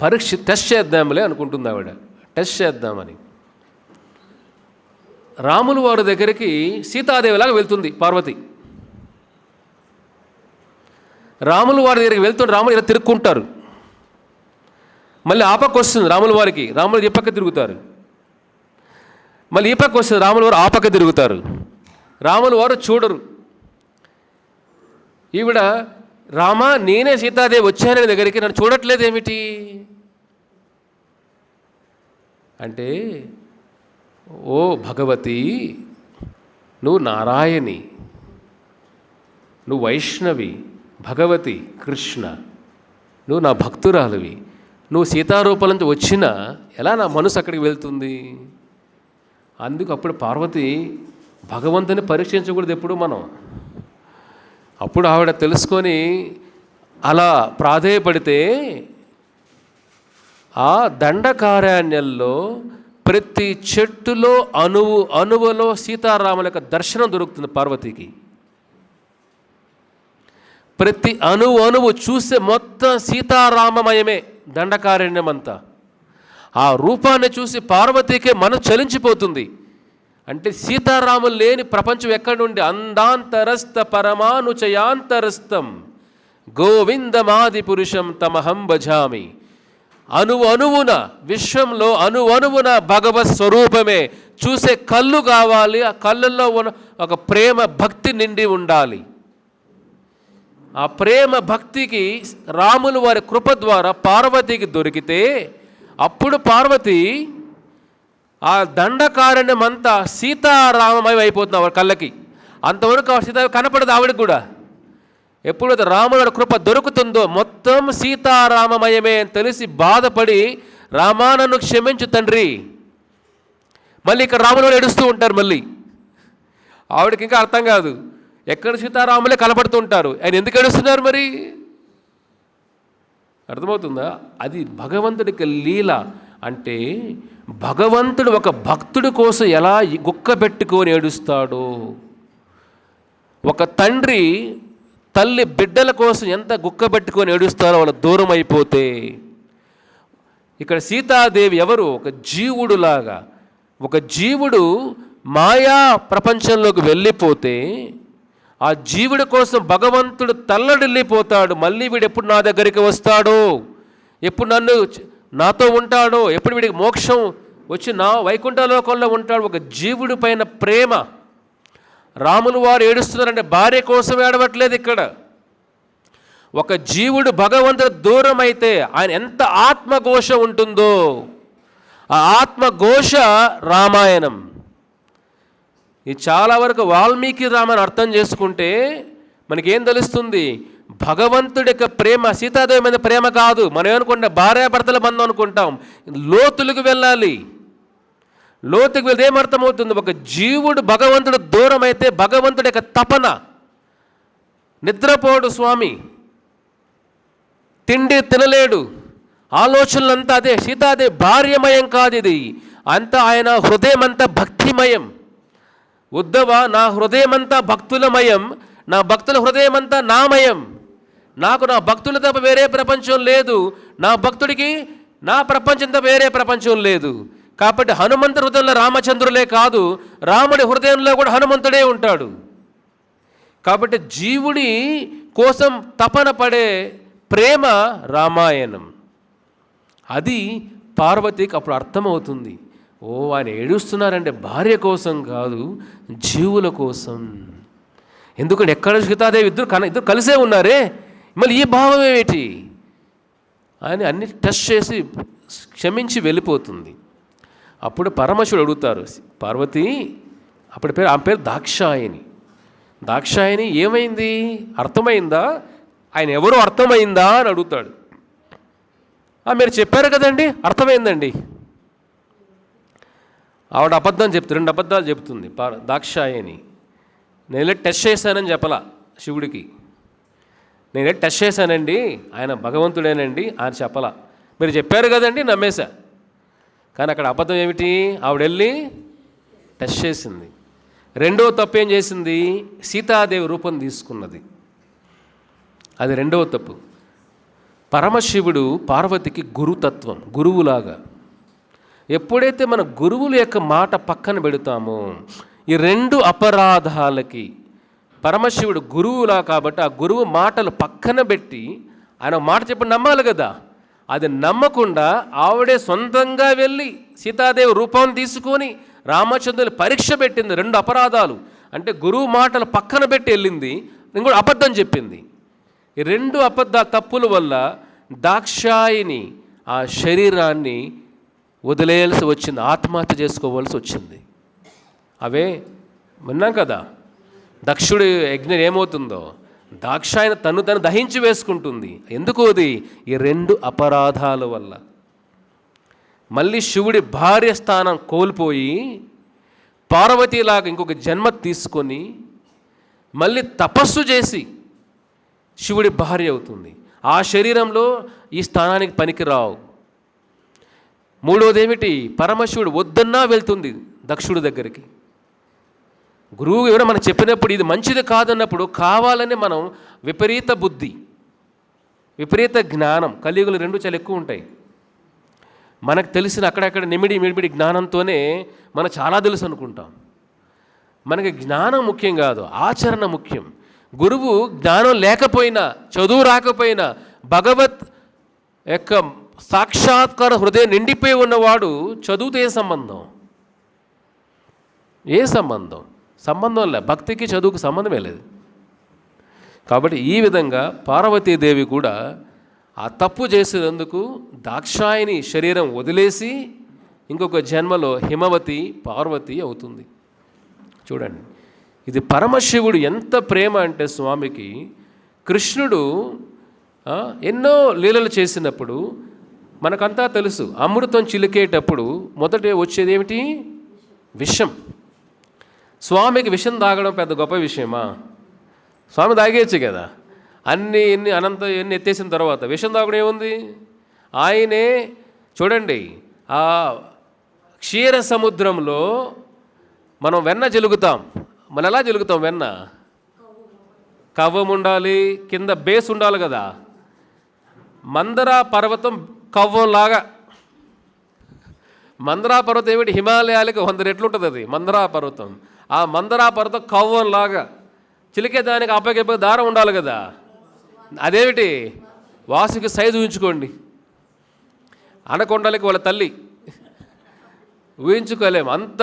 టెస్ట్ చేద్దాంలే అనుకుంటుంది ఆవిడ. టెస్ట్ చేద్దామని రాములు వారి దగ్గరికి సీతాదేవిలాగా వెళ్తుంది పార్వతి. రాములు వారి దగ్గరికి వెళ్తుంటే రాములు ఇలా తిరుక్కుంటారు, మళ్ళీ ఆ పక్క వస్తుంది రాముల వారికి, రాములు ఈ పక్క తిరుగుతారు, మళ్ళీ ఈ పక్క వస్తుంది రాముల వారు ఆ పక్క తిరుగుతారు. రాముల వారు చూడరు. ఈవిడ రామా నేనే సీతాదేవి వచ్చానని దగ్గరికి నన్ను చూడట్లేదేమిటి అంటే, ఓ భగవతి, నువ్వు నారాయణి, నువ్వు వైష్ణవి, భగవతి కృష్ణ, నువ్వు నా భక్తురాలివి, నువ్వు సీతారూపం నుంచి వచ్చినా ఎలా నా మనసు అక్కడికి వెళ్తుంది? అందుకు అప్పుడు పార్వతి భగవంతుని పరీక్షించకూడదు ఎప్పుడు మనం. అప్పుడు ఆవిడ తెలుసుకొని అలా ప్రాధేయపడితే ఆ దండకారణ్యంలో ప్రతి చెట్టులో అణువులో సీతారాముల యొక్క దర్శనం దొరుకుతుంది పార్వతికి. ప్రతి అణువు చూస్తే మొత్తం సీతారామమయమే దండకారణ్యం అంతా. ఆ రూపాన్ని చూసి పార్వతికే మనసు చలించిపోతుంది. అంటే సీతారాములు లేని ప్రపంచం ఎక్కడి నుండి? అందాంతరస్థ పరమానుచయాంతరస్థం గోవిందమాది పురుషం తమహం భజామి. అణువున విశ్వంలో అణువున భగవత్ స్వరూపమే. చూసే కళ్ళు కావాలి, ఆ కళ్ళల్లో ఉన్న ఒక ప్రేమ భక్తి నిండి ఉండాలి. ఆ ప్రేమ భక్తికి రాములు వారి కృప ద్వారా పార్వతికి దొరికితే అప్పుడు పార్వతి ఆ దండకారణ్యం అంతా సీతారామమయం అయిపోతుంది ఆవిడ కళ్ళకి. అంతవరకు ఆ సీత కనపడదు ఆవిడకి కూడా. ఎప్పుడైతే రాముల కృప దొరుకుతుందో మొత్తం సీతారామమయమే అని తెలిసి బాధపడి, రామా నన్ను క్షమించు తండ్రి. మళ్ళీ ఇక్కడ రాములు ఏడుస్తూ ఉంటారు. మళ్ళీ ఆవిడకి ఇంకా అర్థం కాదు, ఎక్కడ సీతారాములే కనపడుతూ ఉంటారు, ఆయన ఎందుకు ఏడుస్తున్నారు మరి? అర్థమవుతుందా? అది భగవంతుడికి లీల. అంటే భగవంతుడు ఒక భక్తుడి కోసం ఎలా గుక్క పెట్టుకొని ఏడుస్తాడో, ఒక తండ్రి తల్లి బిడ్డల కోసం ఎంత గుక్క పెట్టుకొని ఏడుస్తారో వాళ్ళ దూరం అయిపోతే, ఇక్కడ సీతాదేవి ఎవరు? ఒక జీవుడులాగా. ఒక జీవుడు మాయా ప్రపంచంలోకి వెళ్ళిపోతే ఆ జీవుడి కోసం భగవంతుడు తల్లడిల్లిపోతాడు. మళ్ళీ వీడు ఎప్పుడు నా దగ్గరికి వస్తాడో, ఎప్పుడు నాతో ఉంటాడో, ఎప్పుడు వీడికి మోక్షం వచ్చి నా వైకుంఠ లోకంలో ఉంటాడు. ఒక జీవుడి పైన ప్రేమ. రాములు వారు ఏడుస్తున్నారంటే భార్య కోసం ఏడవట్లేదు ఇక్కడ. ఒక జీవుడు భగవంతుడు దూరం అయితే ఆయన ఎంత ఆత్మఘోష ఉంటుందో, ఆ ఆత్మఘోష రామాయణం. ఇది చాలా వరకు వాల్మీకి రామాయణం అర్థం చేసుకుంటే మనకేం తెలుస్తుంది? భగవంతుడి యొక్క ప్రేమ సీతాదేవి మీద ప్రేమ కాదు. మనం ఏమనుకుంటాం? భార్యాభర్తల బంధం అనుకుంటాం. లోతులకు వెళ్ళాలి. లోతుకు వెళ్తే ఏమర్థమవుతుంది? ఒక జీవుడు భగవంతుడు దూరం అయితే భగవంతుడి యొక్క తపన. నిద్రపోడు స్వామి, తిండి తినలేడు, ఆలోచనలంతా అదే. సీతాదేవి భార్యమయం కాదు ఇది, అంతా ఆయన హృదయం అంతా భక్తిమయం. ఉద్ధవ, నా హృదయమంతా భక్తులమయం, నా భక్తుల హృదయమంతా నామయం. నాకు నా భక్తుల తప్ప వేరే ప్రపంచం లేదు, నా భక్తుడికి నా ప్రపంచం తప్ప వేరే ప్రపంచం లేదు. కాబట్టి హనుమంతుడి హృదయంలో రామచంద్రులే కాదు, రాముడి హృదయంలో కూడా హనుమంతుడే ఉంటాడు. కాబట్టి జీవుడి కోసం తపన పడే ప్రేమ రామాయణం. అది పార్వతికి అప్పుడు అర్థమవుతుంది. ఓ, ఆయన ఏడుస్తున్నారంటే భార్య కోసం కాదు, జీవుల కోసం. ఎందుకంటే ఎక్కడ సీతాదేవి ఇద్దరు కలిసే ఉన్నారే, మళ్ళీ ఈ భావం ఏమిటి అని అన్ని టెస్ట్ చేసి క్షమించి వెళ్ళిపోతుంది. అప్పుడు పరమశివుడు అడుగుతారు, పార్వతి, అప్పుడు ఆమె పేరు దాక్షాయణి. దాక్షాయణి ఏమైంది? అర్థమైందా? ఆయన ఎవరో అర్థమైందా అని అడుగుతాడు. మీరు చెప్పారు కదండి, అర్థమైందండి. ఆవిడ అబద్ధం చెప్తుంది, 2 అబద్ధాలు చెప్తుంది దాక్షాయణి. నేనే టెస్ట్ చేశానని చెప్పలా శివుడికి. నేనే టెస్ట్ చేశానండి, ఆయన భగవంతుడేనండి అని చెప్పలా. మీరు చెప్పారు కదండి, నమ్మేశా. కానీ అక్కడ అబద్ధం ఏమిటి? ఆవిడ వెళ్ళి టెస్ట్ చేసింది. రెండవ తప్పు ఏం చేసింది? సీతాదేవి రూపం తీసుకున్నది. అది రెండవ తప్పు. పరమశివుడు పార్వతికి గురుతత్వం, గురువులాగా. ఎప్పుడైతే మన గురువుల యొక్క మాట పక్కన పెడతామో ఈ 2 అపరాధాలకి పరమశివుడు గురువులా కాబట్టి ఆ గురువు మాటలు పక్కన పెట్టి ఆయన మాట చెప్పి నమ్మాలి కదా. అది నమ్మకుండా ఆవిడే సొంతంగా వెళ్ళి సీతాదేవి రూపాన్ని తీసుకొని రామచంద్రుని పరీక్ష పెట్టింది. 2 అపరాధాలు. అంటే గురువు మాటలు పక్కన పెట్టి వెళ్ళింది, ఇంకోటి అబద్ధం చెప్పింది. ఈ 2 తప్పుల వల్ల దాక్షాయిని ఆ శరీరాన్ని వదిలేయాల్సి వచ్చింది, ఆత్మహత్య చేసుకోవాల్సి వచ్చింది. అవే విన్నాం కదా, దక్షుడి యజ్ఞం ఏమవుతుందో, దాక్షాయిని తను దహించి వేసుకుంటుంది. ఎందుకు అది? ఈ 2 అపరాధాల వల్ల. మళ్ళీ శివుడి భార్య స్థానం కోల్పోయి పార్వతీలాగా ఇంకొక జన్మ తీసుకొని మళ్ళీ తపస్సు చేసి శివుడి భార్య అవుతుంది. ఆ శరీరంలో ఈ స్థానానికి పనికిరావు. 3వది ఏమిటి? పరమశివుడు వద్దన్నా వెళ్తుంది దక్షుడి దగ్గరికి. గురువు ఎవరో మనకు చెప్పినప్పుడు ఇది మంచిది కాదన్నప్పుడు కావాలని మనం విపరీత బుద్ధి, విపరీత జ్ఞానం, కలియుగులు 2 చాలా ఎక్కువ ఉంటాయి. మనకు తెలిసిన అక్కడక్కడ నిమిడి జ్ఞానంతోనే మనం చాలా తెలుసు అనుకుంటాం. మనకి జ్ఞానం ముఖ్యం కాదు, ఆచరణ ముఖ్యం. గురువు జ్ఞానం లేకపోయినా, చదువు రాకపోయినా, భగవత్ యొక్క సాక్షాత్కార హృదయం నిండిపోయి ఉన్నవాడు చదువుతో ఏ సంబంధం? ఏ సంబంధం? సంబంధం లే. భక్తికి చదువుకు సంబంధమే లేదు. కాబట్టి ఈ విధంగా పార్వతీదేవి కూడా ఆ తప్పు చేసినందుకు దాక్షాయిని శరీరం వదిలేసి ఇంకొక జన్మలో హిమవతి పార్వతి అవుతుంది. చూడండి, ఇది పరమశివుడు ఎంత ప్రేమ అంటే స్వామికి. కృష్ణుడు ఎన్నో లీలలు చేసినప్పుడు మనకంతా తెలుసు, అమృతం చిలికేటప్పుడు మొదట వచ్చేది ఏమిటి? విషం. స్వామికి విషం తాగడం పెద్ద గొప్ప విషయమా? స్వామి తాగేయచ్చు కదా. అన్నీ ఎన్ని ఎత్తేసిన తర్వాత విషం తాగడం ఏముంది? ఆయనే చూడండి, ఆ క్షీర సముద్రంలో మనం వెన్న జలుగుతాం. మనం ఎలా జలుగుతాం వెన్న? కవ్వం ఉండాలి, కింద బేస్ ఉండాలి కదా. మందర పర్వతం కవ్వంలాగా. మందరా పర్వతం ఏమిటి? హిమాలయాలకు 100 రెట్లు ఉంటుంది అది మందరా పర్వతం. ఆ మందరా పర్వతం కవ్వంలాగా. చిలికేదానికి అప్పగిప్ప దారం ఉండాలి కదా. అదేమిటి? వాసుకి సైజు ఊహించుకోండి. అనకొండలకి వాళ్ళ తల్లి ఊహించుకోలేము, అంత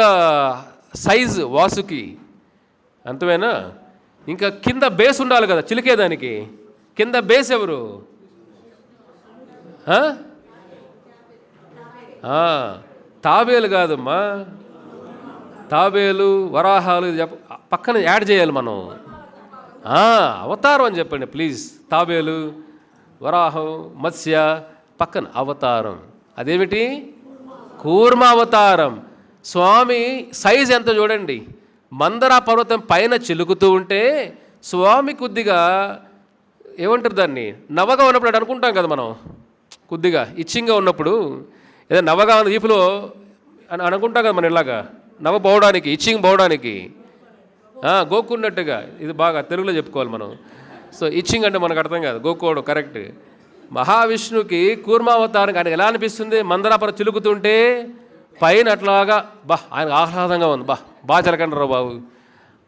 సైజు వాసుకి. అంతమేనా? ఇంకా కింద బేస్ ఉండాలి కదా చిలికేదానికి. కింద బేస్ ఎవరు? తాబేలు కాదమ్మా, తాబేలు వరాహాలు పక్కన యాడ్ చేయాలి మనం. అవతారం అని చెప్పండి ప్లీజ్. తాబేలు, వరాహం, మత్స్య పక్కన అవతారం. అదేమిటి? కూర్మ అవతారం. స్వామి సైజ్ ఎంత చూడండి. మందరా పర్వతం పైన చిలుకుతూ ఉంటే స్వామి కొద్దిగా ఏమంటారు దాన్ని, నవగా ఉన్నప్పుడు అనుకుంటాం కదా మనం, కొద్దిగా ఇచ్చింగ్గా ఉన్నప్పుడు ఏదో నవగా వీపులో అని అనుకుంటాం కదా మనం. ఇలాగా నవ పోవడానికి, ఇచ్చింగ్ పోవడానికి గోక్కున్నట్టుగా. ఇది బాగా తెలుగులో చెప్పుకోవాలి మనం. సో ఇచ్చింగ్ అంటే మనకు అర్థం కాదు, గోక్కోవడం కరెక్ట్. మహావిష్ణువుకి కూర్మావతారం ఆయనకు ఎలా అనిపిస్తుంది? మందరాపర చిలుకుతుంటే పైన అట్లాగా ఆయన ఆహ్లాదంగా ఉంది. బాగా చిలకంటారు బాబు.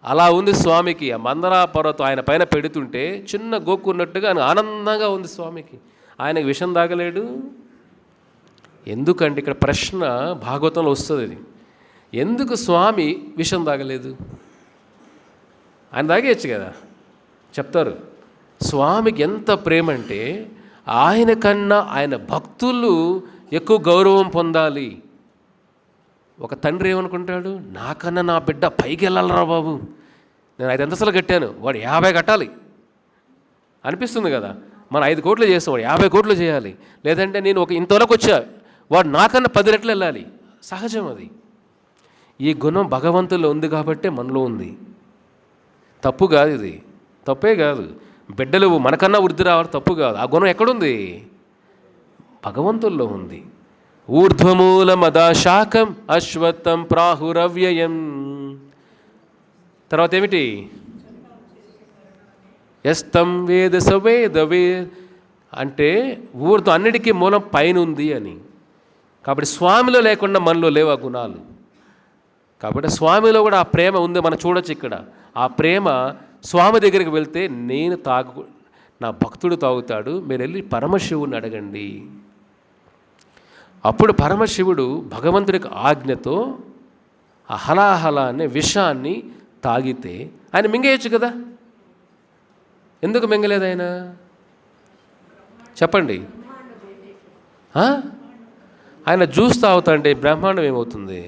అలా ఉంది స్వామికి. ఆ మందరా పర్వతం ఆయన పైన పెడుతుంటే చిన్న గోక్కున్నట్టుగా ఆయన ఆనందంగా ఉంది స్వామికి. ఆయనకు విషం తాగలేడు. ఎందుకంటే ఇక్కడ ప్రశ్న భాగవతంలో వస్తుంది, ఎందుకు స్వామి విషం తాగలేదు? ఆయన తాగేయచ్చు కదా. చెప్తారు స్వామికి ఎంత ప్రేమ అంటే ఆయన కన్నా ఆయన భక్తులు ఎక్కువ గౌరవం పొందాలి. ఒక తండ్రి ఏమనుకుంటాడు, నాకన్నా నా బిడ్డ పైకి వెళ్ళాలరా బాబు, నేను 5 అంతస్తులు కట్టాను, వాడు 50 కట్టాలి అనిపిస్తుంది కదా. మనం 5 కోట్లు చేస్తాం, వాడు 50 కోట్లు చేయాలి. లేదంటే నేను ఇంతవరకు వచ్చా, వాడు నాకన్నా 10 రెట్లు వెళ్ళాలి. సహజం అది. ఈ గుణం భగవంతుల్లో ఉంది కాబట్టి మనలో ఉంది. తప్పు కాదు, ఇది తప్పే కాదు. బిడ్డలు మనకన్నా వృద్ధి రావాలి తప్పు కాదు. ఆ గుణం ఎక్కడుంది? భగవంతుల్లో ఉంది. ఊర్ధ్వమూలమదాశాఖం అశ్వత్థం ప్రాహురవ్యయం. తర్వాత ఏమిటి? యస్తం వేద సవేద అంటే ఊర్ధ్వం అన్నిటికీ మూలం పైన ఉంది అని. కాబట్టి స్వామిలో లేకుండా మనలో లేవు ఆ గుణాలు. కాబట్టి స్వామిలో కూడా ఆ ప్రేమ ఉంది, మనం చూడొచ్చు ఇక్కడ. ఆ ప్రేమ స్వామి దగ్గరికి వెళ్తే నా భక్తుడు తాగుతాడు, మీరు వెళ్ళి పరమశివుని అడగండి. అప్పుడు పరమశివుడు భగవంతుడికి ఆజ్ఞతో ఆ హలాహల అనే విషాన్ని తాగితే ఆయన మింగేయచ్చు కదా. ఎందుకు మింగలేదు ఆయన చెప్పండి? ఆయన జ్యూస్ తాగుతాంటే బ్రహ్మాండం ఏమవుతుంది?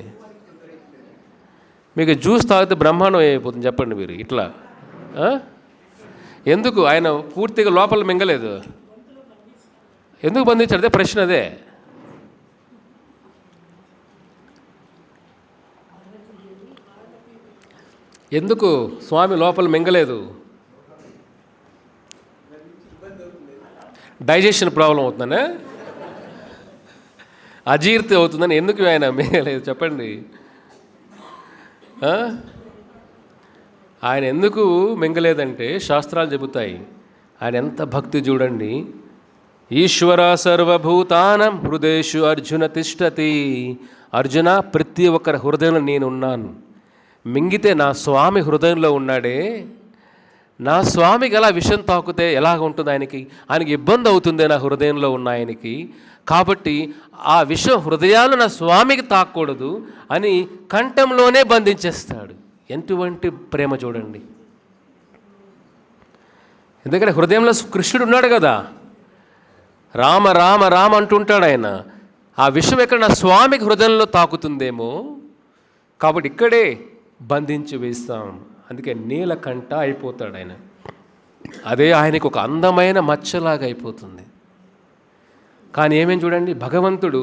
మీకు జ్యూస్ తాగితే బ్రహ్మాండం ఏమైపోతుంది చెప్పండి మీరు ఇట్లా? ఎందుకు ఆయన పూర్తిగా లోపల మింగలేదు? ఎందుకు బంధించాడు? అదే ప్రశ్న. అదే ఎందుకు స్వామి లోపల మింగలేదు? డైజెషన్ ప్రాబ్లం అవుతుందనే, అజీర్తి అవుతుందని ఎందుకు ఆయన మింగలేదు చెప్పండి? ఆయన ఎందుకు మింగలేదంటే శాస్త్రాలు చెబుతాయి. ఆయన ఎంత భక్తి చూడండి. ఈశ్వర సర్వభూతానం హృదయేషు అర్జున తిష్టతి. అర్జున, ప్రతి ఒక్కరి హృదయంలో నేనున్నాను. మింగితే నా స్వామి హృదయంలో ఉన్నాడే, నా స్వామికి ఎలా విషం తాకితే ఎలాగ ఉంటుంది? ఆయనకి ఇబ్బంది అవుతుంది నా హృదయంలో ఉన్న ఆయనకి. కాబట్టి ఆ విషం హృదయాలు నా స్వామికి తాకూడదు అని కంఠంలోనే బంధించేస్తాడు. ఎటువంటి ప్రేమ చూడండి. ఎందుకంటే హృదయంలో కృష్ణుడు ఉన్నాడు కదా, రామ రామ రామ అంటుంటాడు ఆయన. ఆ విషయం ఎక్కడ నా స్వామికి హృదయంలో తాకుతుందేమో, కాబట్టి ఇక్కడే బంధించి వేస్తాం. అందుకే నీలకంఠ అయిపోతాడు ఆయన. అదే ఆయనకు ఒక అందమైన మచ్చలాగా అయిపోతుంది. కానీ ఏమేమి చూడండి, భగవంతుడు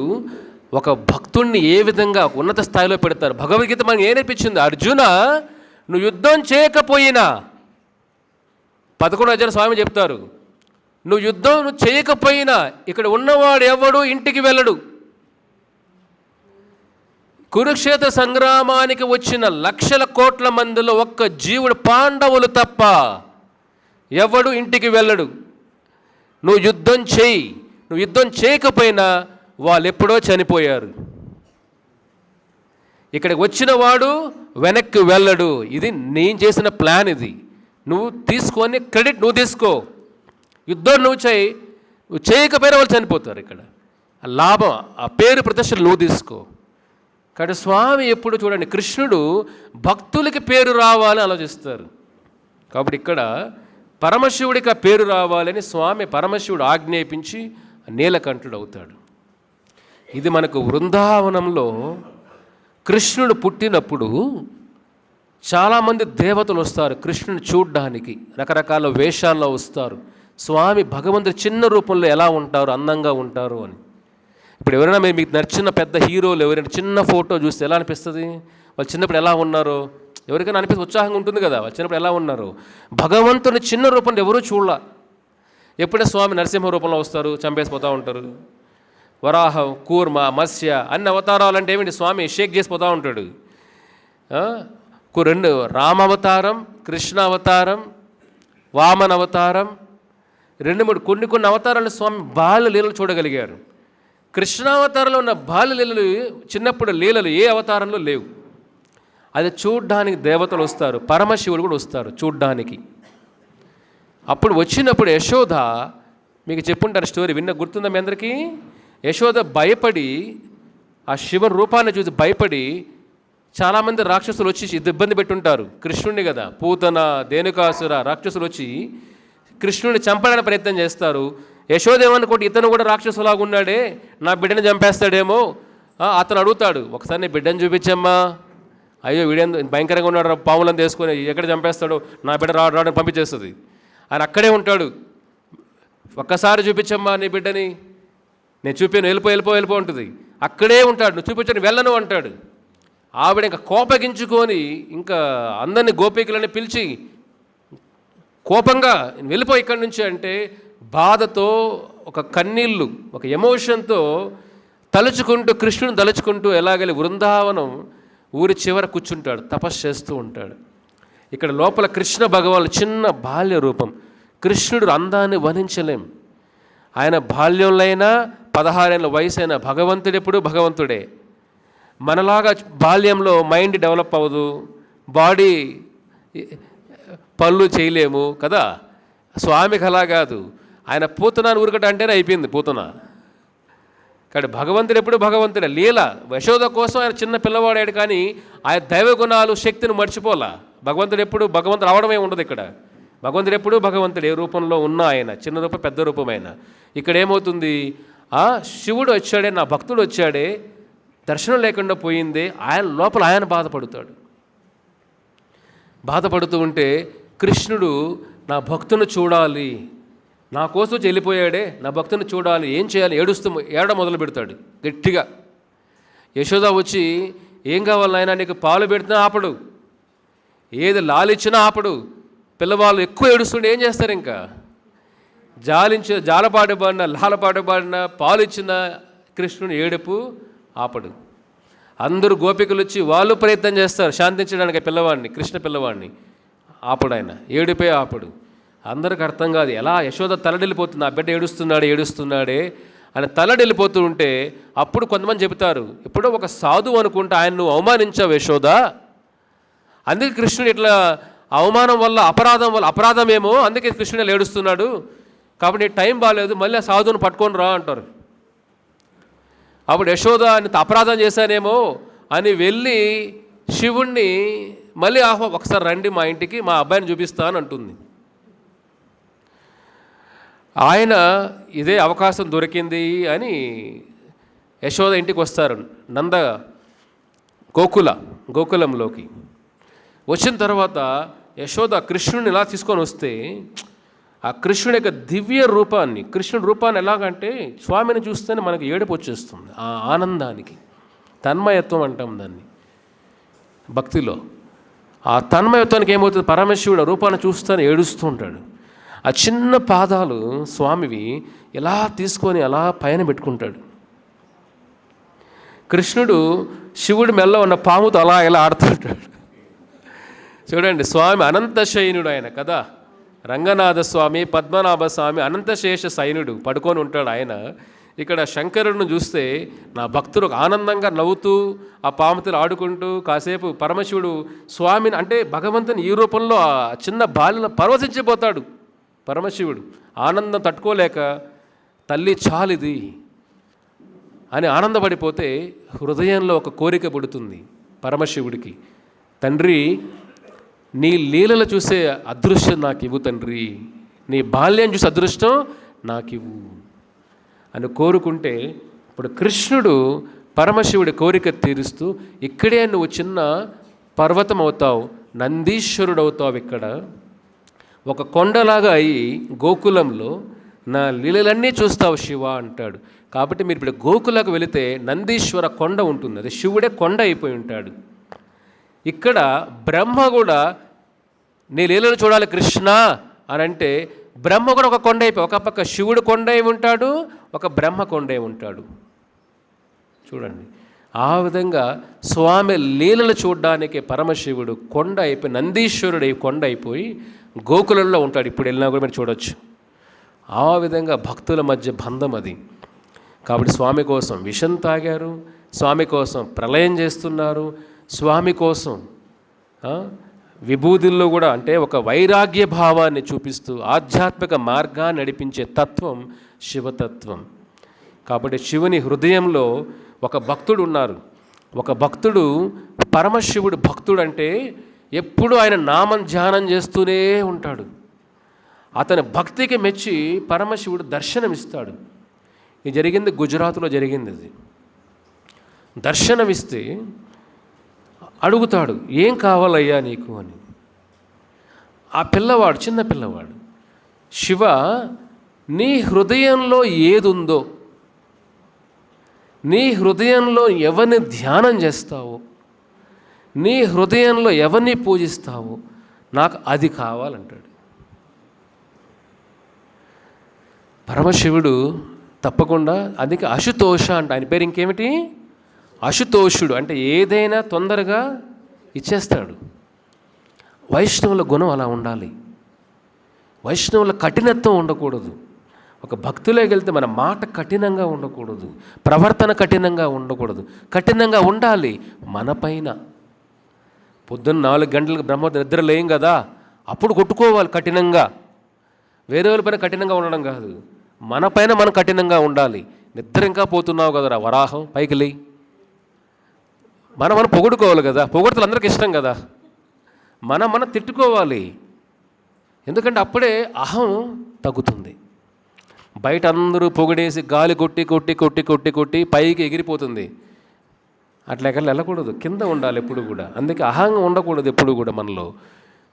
ఒక భక్తుణ్ణి ఏ విధంగా ఉన్నత స్థాయిలో పెడతారు. భగవద్గీత మనకి ఏం నేర్పించింది? అర్జున, నువ్వు యుద్ధం చేయకపోయినా, 11వ అధ్యాయం స్వామి చెప్తారు, నువ్వు యుద్ధం చేయకపోయినా ఇక్కడ ఉన్నవాడు ఎవడు ఇంటికి వెళ్ళడు. కురుక్షేత్ర సంగ్రామానికి వచ్చిన లక్షల కోట్ల మందిలో ఒక్క జీవుడు, పాండవులు తప్ప ఎవడు ఇంటికి వెళ్ళడు. నువ్వు యుద్ధం చేయి, నువ్వు యుద్ధం చేయకపోయినా వాళ్ళు ఎప్పుడో చనిపోయారు. ఇక్కడికి వచ్చిన వాడు వెనక్కి వెళ్ళడు. ఇది నేను చేసిన ప్లాన్. ఇది నువ్వు తీసుకొని క్రెడిట్ నువ్వు తీసుకో. యుద్ధం నువ్వు చేయి, నువ్వు చేయకపోయినా వాళ్ళు చనిపోతారు. ఇక్కడ ఆ లాభం, ఆ పేరు ప్రదర్శన నువ్వు తీసుకో. కాబట్టి స్వామి ఎప్పుడు చూడండి, కృష్ణుడు భక్తులకి పేరు రావాలని ఆలోచిస్తారు. కాబట్టి ఇక్కడ పరమశివుడికి ఆ పేరు రావాలని స్వామి పరమశివుడు ఆజ్ఞాపించి నీలకంఠుడు అవుతాడు. ఇది మనకు బృందావనంలో కృష్ణుడు పుట్టినప్పుడు చాలామంది దేవతలు వస్తారు కృష్ణుని చూడ్డానికి, రకరకాల వేషాల్లో వస్తారు. స్వామి భగవంతుడు చిన్న రూపంలో ఎలా ఉంటారు, అందంగా ఉంటారు అని. ఇప్పుడు ఎవరైనా మీకు నచ్చిన పెద్ద హీరోలు ఎవరైనా చిన్న ఫోటో చూస్తే ఎలా అనిపిస్తుంది? వాళ్ళు చిన్నప్పుడు ఎలా ఉన్నారో ఎవరికైనా అనిపిస్తే ఉత్సాహంగా ఉంటుంది కదా. వాళ్ళు చిన్నప్పుడు ఎలా ఉన్నారు? భగవంతుని చిన్న రూపంలో ఎవరూ చూడాల. ఎప్పుడైనా స్వామి నరసింహ రూపంలో వస్తారు, చంపేసిపోతూ ఉంటారు. వరాహం, కూర్మ, మత్స్య అన్ని అవతారాలు అంటే ఏమిటి? స్వామి షేక్ చేసిపోతూ ఉంటాడు. 2 రామావతారం, కృష్ణ అవతారం, వామన అవతారం, 2-3 కొన్ని అవతారాలు స్వామి బాల్య లీలలు చూడగలిగారు. కృష్ణావతారంలో ఉన్న బాల్య లీలలు, చిన్నప్పుడు లీలలు ఏ అవతారంలో లేవు. అది చూడ్డానికి దేవతలు వస్తారు, పరమశివుడు కూడా వస్తారు చూడ్డానికి. అప్పుడు వచ్చినప్పుడు యశోద, మీకు చెప్పుంటారు స్టోరీ, గుర్తుందా మీ అందరికీ? యశోద భయపడి ఆ శివ రూపాన్ని చూసి భయపడి, చాలామంది రాక్షసులు వచ్చి ఇబ్బంది పెట్టుంటారు కృష్ణుడిని కదా. పూతన, ధేనుకాసుర రాక్షసులు వచ్చి కృష్ణుడిని చంపడానికి ప్రయత్నం చేస్తారు. యశోదేవనుకోటి ఇతను కూడా రాక్షసులాగా ఉన్నాడే, నా బిడ్డని చంపేస్తాడేమో. అతను అడుగుతాడు, ఒకసారి నీ బిడ్డను చూపించమ్మా. అయ్యో వీడేందు భయంకరంగా ఉన్నాడు, పాములను తీసుకొని ఎక్కడ చంపేస్తాడో, నా బిడ్డ రావడానికి పంపించేస్తుంది. ఆయన అక్కడే ఉంటాడు. ఒక్కసారి చూపించమ్మా నీ బిడ్డని. నేను చూపాను, వెళ్ళిపో ఉంటుంది. అక్కడే ఉంటాడు. నువ్వు చూపించని వెళ్ళను అంటాడు. ఆవిడ ఇంకా కోపగించుకొని ఇంకా అందరినీ గోపికలని పిలిచి కోపంగా వెళ్ళిపో ఇక్కడి నుంచి అంటే, బాధతో ఒక కన్నీళ్ళు, ఒక ఎమోషన్తో తలుచుకుంటూ, కృష్ణుని తలుచుకుంటూ ఎలాగలి బృందావనం ఊరి చివర కూర్చుంటాడు, తపస్సు చేస్తూ ఉంటాడు. ఇక్కడ లోపల కృష్ణ భగవానుడు చిన్న బాల్య రూపం. కృష్ణుడు అందాన్ని వర్ణించలేం. ఆయన బాల్యంలో అయినా 16 ఏళ్ళ వయసు అయినా భగవంతుడు ఎప్పుడు భగవంతుడే. మనలాగా బాల్యంలో మైండ్ డెవలప్ అవ్వదు, బాడీ పనులు చేయలేము కదా. స్వామికి అలా కాదు, ఆయన పూతనాన్ని ఊరకట అంటేనే అయిపోయింది పూతన. కాబట్టి భగవంతుడు ఎప్పుడు భగవంతుడే. లీల యశోద కోసం ఆయన చిన్న పిల్లవాడాడు, కానీ ఆయన దైవ గుణాలు శక్తిని మర్చిపోలా. భగవంతుడు ఎప్పుడు భగవంతుడు అవడమే ఉండదు ఇక్కడ. భగవంతుడు ఎప్పుడు భగవంతుడు, ఏ రూపంలో ఉన్నా ఆయన, చిన్న రూపం పెద్ద రూపమైన. ఇక్కడ ఏమవుతుంది, శివుడు వచ్చాడే, నా భక్తుడు వచ్చాడే, దర్శనం లేకుండా పోయిందే, ఆయన లోపల ఆయన బాధపడుతూ ఉంటే కృష్ణుడు నా భక్తుని చూడాలి, నా కోసం వెళ్ళిపోయాడే, నా భక్తుని చూడాలి, ఏం చేయాలి, ఏడడం మొదలు పెడతాడు గట్టిగా. యశోద వచ్చి, ఏం కావాలి నాయనా, నీకు పాలు పెడుతున్నా ఆపడు, ఏది లాలిచ్చినా ఆపడు. పిల్లవాళ్ళు ఎక్కువ ఏడుస్తుంటే ఏం చేస్తారు, ఇంకా జాలపాటబడిన లాలపాటబడిన పాలు ఇచ్చిన కృష్ణుని ఏడుపు ఆపడు. అందరూ గోపికలు వచ్చి వాళ్ళు ప్రయత్నం చేస్తారు శాంతించడానికి పిల్లవాడిని, కృష్ణ పిల్లవాడిని. ఆపడు ఆయన, ఏడుపే ఆపడు. అందరికి అర్థం కాదు, ఎలా యశోద తలడిల్లిపోతుంది, ఆ బిడ్డ ఏడుస్తున్నాడే అని తలడిల్లిపోతూ ఉంటే, అప్పుడు కొంతమంది చెబుతారు, ఎప్పుడో ఒక సాధువు అనుకుంటే ఆయన నువ్వు అవమానించావు యశోద, అందుకే కృష్ణుడు ఇట్లా అవమానం వల్ల అపరాధమేమో, అందుకే కృష్ణుడు ఇలా ఏడుస్తున్నాడు, కాబట్టి టైం బాగాలేదు, మళ్ళీ ఆ సాధువుని పట్టుకొని రా అంటారు. అప్పుడు యశోద అంత అపరాధం చేశానేమో అని వెళ్ళి శివుణ్ణి మళ్ళీ ఒకసారి రండి మా ఇంటికి, మా అబ్బాయిని చూపిస్తాను అంటుంది. ఆయన ఇదే అవకాశం దొరికింది అని యశోద ఇంటికి వస్తారు, గోకులంలోకి. వచ్చిన తర్వాత యశోద కృష్ణుని ఇలా తీసుకొని వస్తే, ఆ కృష్ణుడి యొక్క దివ్య రూపాన్ని, కృష్ణుడి రూపాన్ని ఎలాగంటే స్వామిని చూస్తేనే మనకి ఏడుపు వచ్చేస్తుంది. ఆ ఆనందానికి తన్మయత్వం అంటాం దాన్ని భక్తిలో. ఆ తన్మయత్వానికి ఏమవుతుంది, పరమశివుడు రూపాన్ని చూస్తేనే ఏడుస్తూ ఉంటాడు. ఆ చిన్న పాదాలు స్వామివి ఎలా తీసుకొని అలా పైన పెట్టుకుంటాడు. కృష్ణుడు శివుడి మెల్ల ఉన్న పాముతో అలా ఇలా ఆడుతుంటాడు. చూడండి, స్వామి అనంతశయనుడు ఆయన కదా. రంగనాథ స్వామి, పద్మనాభ స్వామి అనంతశేష శయనుడు పడుకొని ఉంటాడు ఆయన. ఇక్కడ శంకరుడిని చూస్తే నా భక్తుడు ఆనందంగా నవ్వుతూ ఆ పాముతో ఆడుకుంటూ కాసేపు పరమశివుడు స్వామిని, అంటే భగవంతుని ఈ రూపంలో ఆ చిన్న బాలిలో పరవశించిపోతాడు. పరమశివుడు ఆనందం తట్టుకోలేక, తల్లి చాలిది అని ఆనందపడిపోతే హృదయంలో ఒక కోరిక పుడుతుంది పరమశివుడికి, తండ్రి నీ లీలలు చూసే అదృష్టం నాకు ఇవ్వు తండ్రి, నీ బాల్యం చూసే అదృష్టం నాకు ఇవ్వు అని కోరుకుంటే, ఇప్పుడు కృష్ణుడు పరమశివుడి కోరిక తీరుస్తూ, ఇక్కడే నువ్వు చిన్న పర్వతం అవుతావు, నందీశ్వరుడు అవుతావు, ఇక్కడ ఒక కొండలాగా అయ్యి గోకులంలో నా లీలలన్నీ చూస్తావు శివ అంటాడు. కాబట్టి మీరు ఇప్పుడు గోకులకు వెళితే నందీశ్వర కొండ ఉంటుంది, అది శివుడే కొండ అయిపోయి ఉంటాడు. ఇక్కడ బ్రహ్మ కూడా నీ లీలలు చూడాలి కృష్ణ అని అంటే, బ్రహ్మ కూడా ఒక కొండ అయిపోయి, ఒక పక్క శివుడు కొండ అయి ఉంటాడు, ఒక బ్రహ్మ కొండ అయి ఉంటాడు. చూడండి, ఆ విధంగా స్వామి లీలలు చూడడానికి పరమశివుడు కొండ అయిపోయి, నందీశ్వరుడు కొండ అయిపోయి గోకులంలో ఉంటాడు. ఇప్పుడు వెళ్ళినా కూడా మీరు చూడవచ్చు. ఆ విధంగా భక్తుల మధ్య బంధం అది. కాబట్టి స్వామి కోసం విషం తాగారు, స్వామి కోసం ప్రళయం చేస్తున్నారు, స్వామి కోసం విభూతుల్లో కూడా, అంటే ఒక వైరాగ్య భావాన్ని చూపిస్తూ ఆధ్యాత్మిక మార్గాన్ని నడిపించే తత్వం శివతత్వం. కాబట్టి శివుని హృదయంలో ఒక భక్తుడు ఉన్నారు. ఒక భక్తుడు, పరమశివుడు భక్తుడు అంటే ఎప్పుడు ఆయన నామం ధ్యానం చేస్తూనే ఉంటాడు. అతని భక్తికి మెచ్చి పరమశివుడు దర్శనమిస్తాడు. ఇది జరిగింది గుజరాత్లో జరిగింది. అది దర్శనమిస్తే అడుగుతాడు, ఏం కావాలయ్యా నీకు అని. ఆ పిల్లవాడు, చిన్న పిల్లవాడు, శివ నీ హృదయంలో ఏదుందో, నీ హృదయంలో ఎవరిని ధ్యానం చేస్తావో, నీ హృదయంలో ఎవరిని పూజిస్తావో నాకు అది కావాలంటాడు. పరమశివుడు తప్పకుండా, అందుకే అశుతోష అంట ఆయన పేరు. ఇంకేమిటి? అశుతోషుడు, అంటే ఏదైనా తొందరగా ఇచ్చేస్తాడు. వైష్ణవుల గుణం అలా ఉండాలి. వైష్ణవుల కఠినత్వం ఉండకూడదు. ఒక భక్తులోకి వెళ్తే మన మాట కఠినంగా ఉండకూడదు, ప్రవర్తన కఠినంగా ఉండకూడదు. కఠినంగా ఉండాలి మన పైన. పొద్దున్న 4 గంటలకు బ్రహ్మ నిద్ర లేం కదా, అప్పుడు కొట్టుకోవాలి కఠినంగా. వేరే వాళ్ళ పైన కఠినంగా ఉండడం కాదు, మన పైన మనం కఠినంగా ఉండాలి. నిద్ర ఇంకా పోతున్నావు కదరా వరాహం, పైకి లే. మనం పొగుడుకోవాలి కదా, పొగుడుతలు అందరికీ ఇష్టం కదా. మనం తిట్టుకోవాలి, ఎందుకంటే అప్పుడే అహం తగ్గుతుంది. బయట అందరూ పొగిడేసి గాలి కొట్టి కొట్టి కొట్టి కొట్టి కొట్టి పైకి ఎగిరిపోతుంది. అట్లా ఎక్కడ వెళ్ళకూడదు, కింద ఉండాలి ఎప్పుడు కూడా. అందుకే అహంగా ఉండకూడదు ఎప్పుడు కూడా మనలో.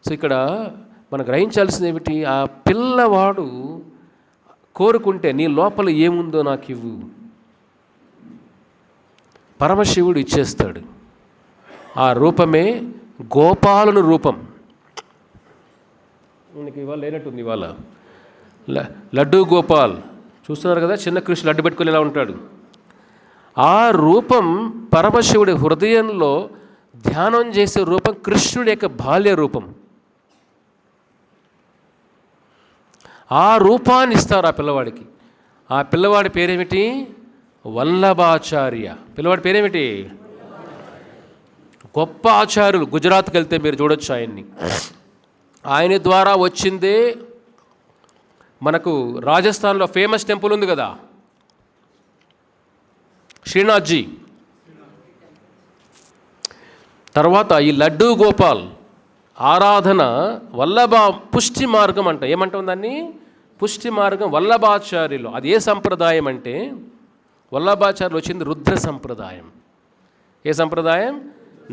సో ఇక్కడ మనం గ్రహించాల్సింది ఏమిటి, ఆ పిల్లవాడు కోరుకుంటే నీ లోపల ఏముందో నాకు ఇవ్వు, పరమశివుడు ఇచ్చేస్తాడు. ఆ రూపమే గోపాలుని రూపం. మనకి ఇవాళ లేనట్టుంది. ఇవాళ లడ్డూ గోపాల్ చూస్తున్నారు కదా, చిన్న కృష్ణుడు లడ్డు పెట్టుకుని ఎలా ఉంటాడు. ఆ రూపం పరమశివుడి హృదయంలో ధ్యానం చేసే రూపం కృష్ణుడి యొక్క బాల్య రూపం. ఆ రూపాన్ని ఇస్తారు ఆ పిల్లవాడికి. ఆ పిల్లవాడి పేరేమిటి, వల్లభాచార్య. పిల్లవాడి పేరేమిటి, గొప్ప ఆచార్యులు. గుజరాత్కి వెళ్తే మీరు చూడొచ్చు ఆయన్ని. ఆయన ద్వారా వచ్చిందే మనకు రాజస్థాన్లో ఫేమస్ టెంపుల్ ఉంది కదా, శ్రీనాథ్జీ. తర్వాత ఈ లడ్డూ గోపాల్ ఆరాధన వల్లభ పుష్టి మార్గం అంట. ఏమంటాం దాన్ని, పుష్టి మార్గం వల్లభాచార్యులు. అది ఏ సంప్రదాయం అంటే, వల్లభాచార్యులు వచ్చింది రుద్ర సంప్రదాయం. ఏ సంప్రదాయం,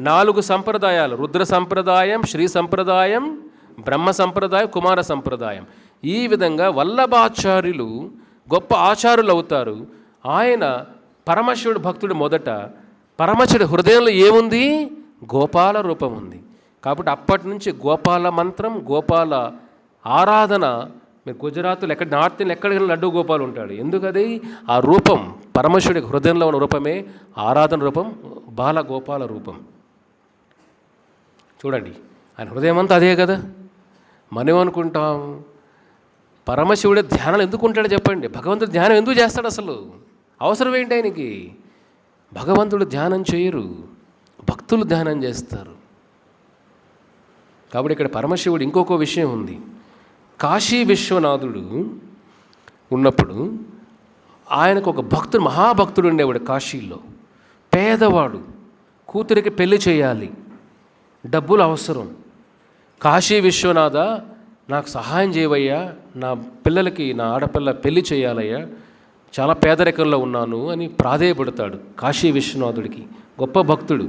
4 సంప్రదాయాలు: రుద్ర సంప్రదాయం, శ్రీ సంప్రదాయం, బ్రహ్మ సంప్రదాయం, కుమార సంప్రదాయం. ఈ విధంగా వల్లభాచార్యులు గొప్ప ఆచార్యులు అవుతారు. ఆయన పరమశివుడు భక్తుడు. మొదట పరమశివుడి హృదయంలో ఏముంది, గోపాల రూపం ఉంది. కాబట్టి అప్పటి నుంచి గోపాల మంత్రం, గోపాల ఆరాధన. మీరు గుజరాత్లో ఎక్కడ, నార్త్ ఇండియా ఎక్కడికి లడ్డూ గోపాలు ఉంటాడు. ఎందుకది, ఆ రూపం పరమశివుడి హృదయంలో ఉన్న రూపమే ఆరాధన రూపం, బాల గోపాల రూపం. చూడండి, ఆయన హృదయం అంతా అదే కదా. మనం అనుకుంటాం పరమశివుడే ధ్యానం ఎందుకు ఉంటాడు చెప్పండి, భగవంతుడు ధ్యానం ఎందుకు చేస్తాడు, అసలు అవసరం ఏంటి ఆయనకి. భగవంతుడు ధ్యానం చేయరు, భక్తులు ధ్యానం చేస్తారు. కాబట్టి ఇక్కడ పరమశివుడు ఇంకొక విషయం ఉంది. కాశీ విశ్వనాథుడు ఉన్నప్పుడు ఆయనకు ఒక భక్తుడు, మహాభక్తుడు ఉండేవాడు కాశీలో. పేదవాడు, కూతురికి పెళ్లి చేయాలి, డబ్బులు అవసరం. కాశీ విశ్వనాథ నాకు సహాయం చేయవయ్యా, నా పిల్లలకి, నా ఆడపిల్ల పెళ్లి చేయాలయ్యా, చాలా పేదరికంలో ఉన్నాను అని ప్రాధేయపడతాడు కాశీ విశ్వనాథుడికి. గొప్ప భక్తుడు.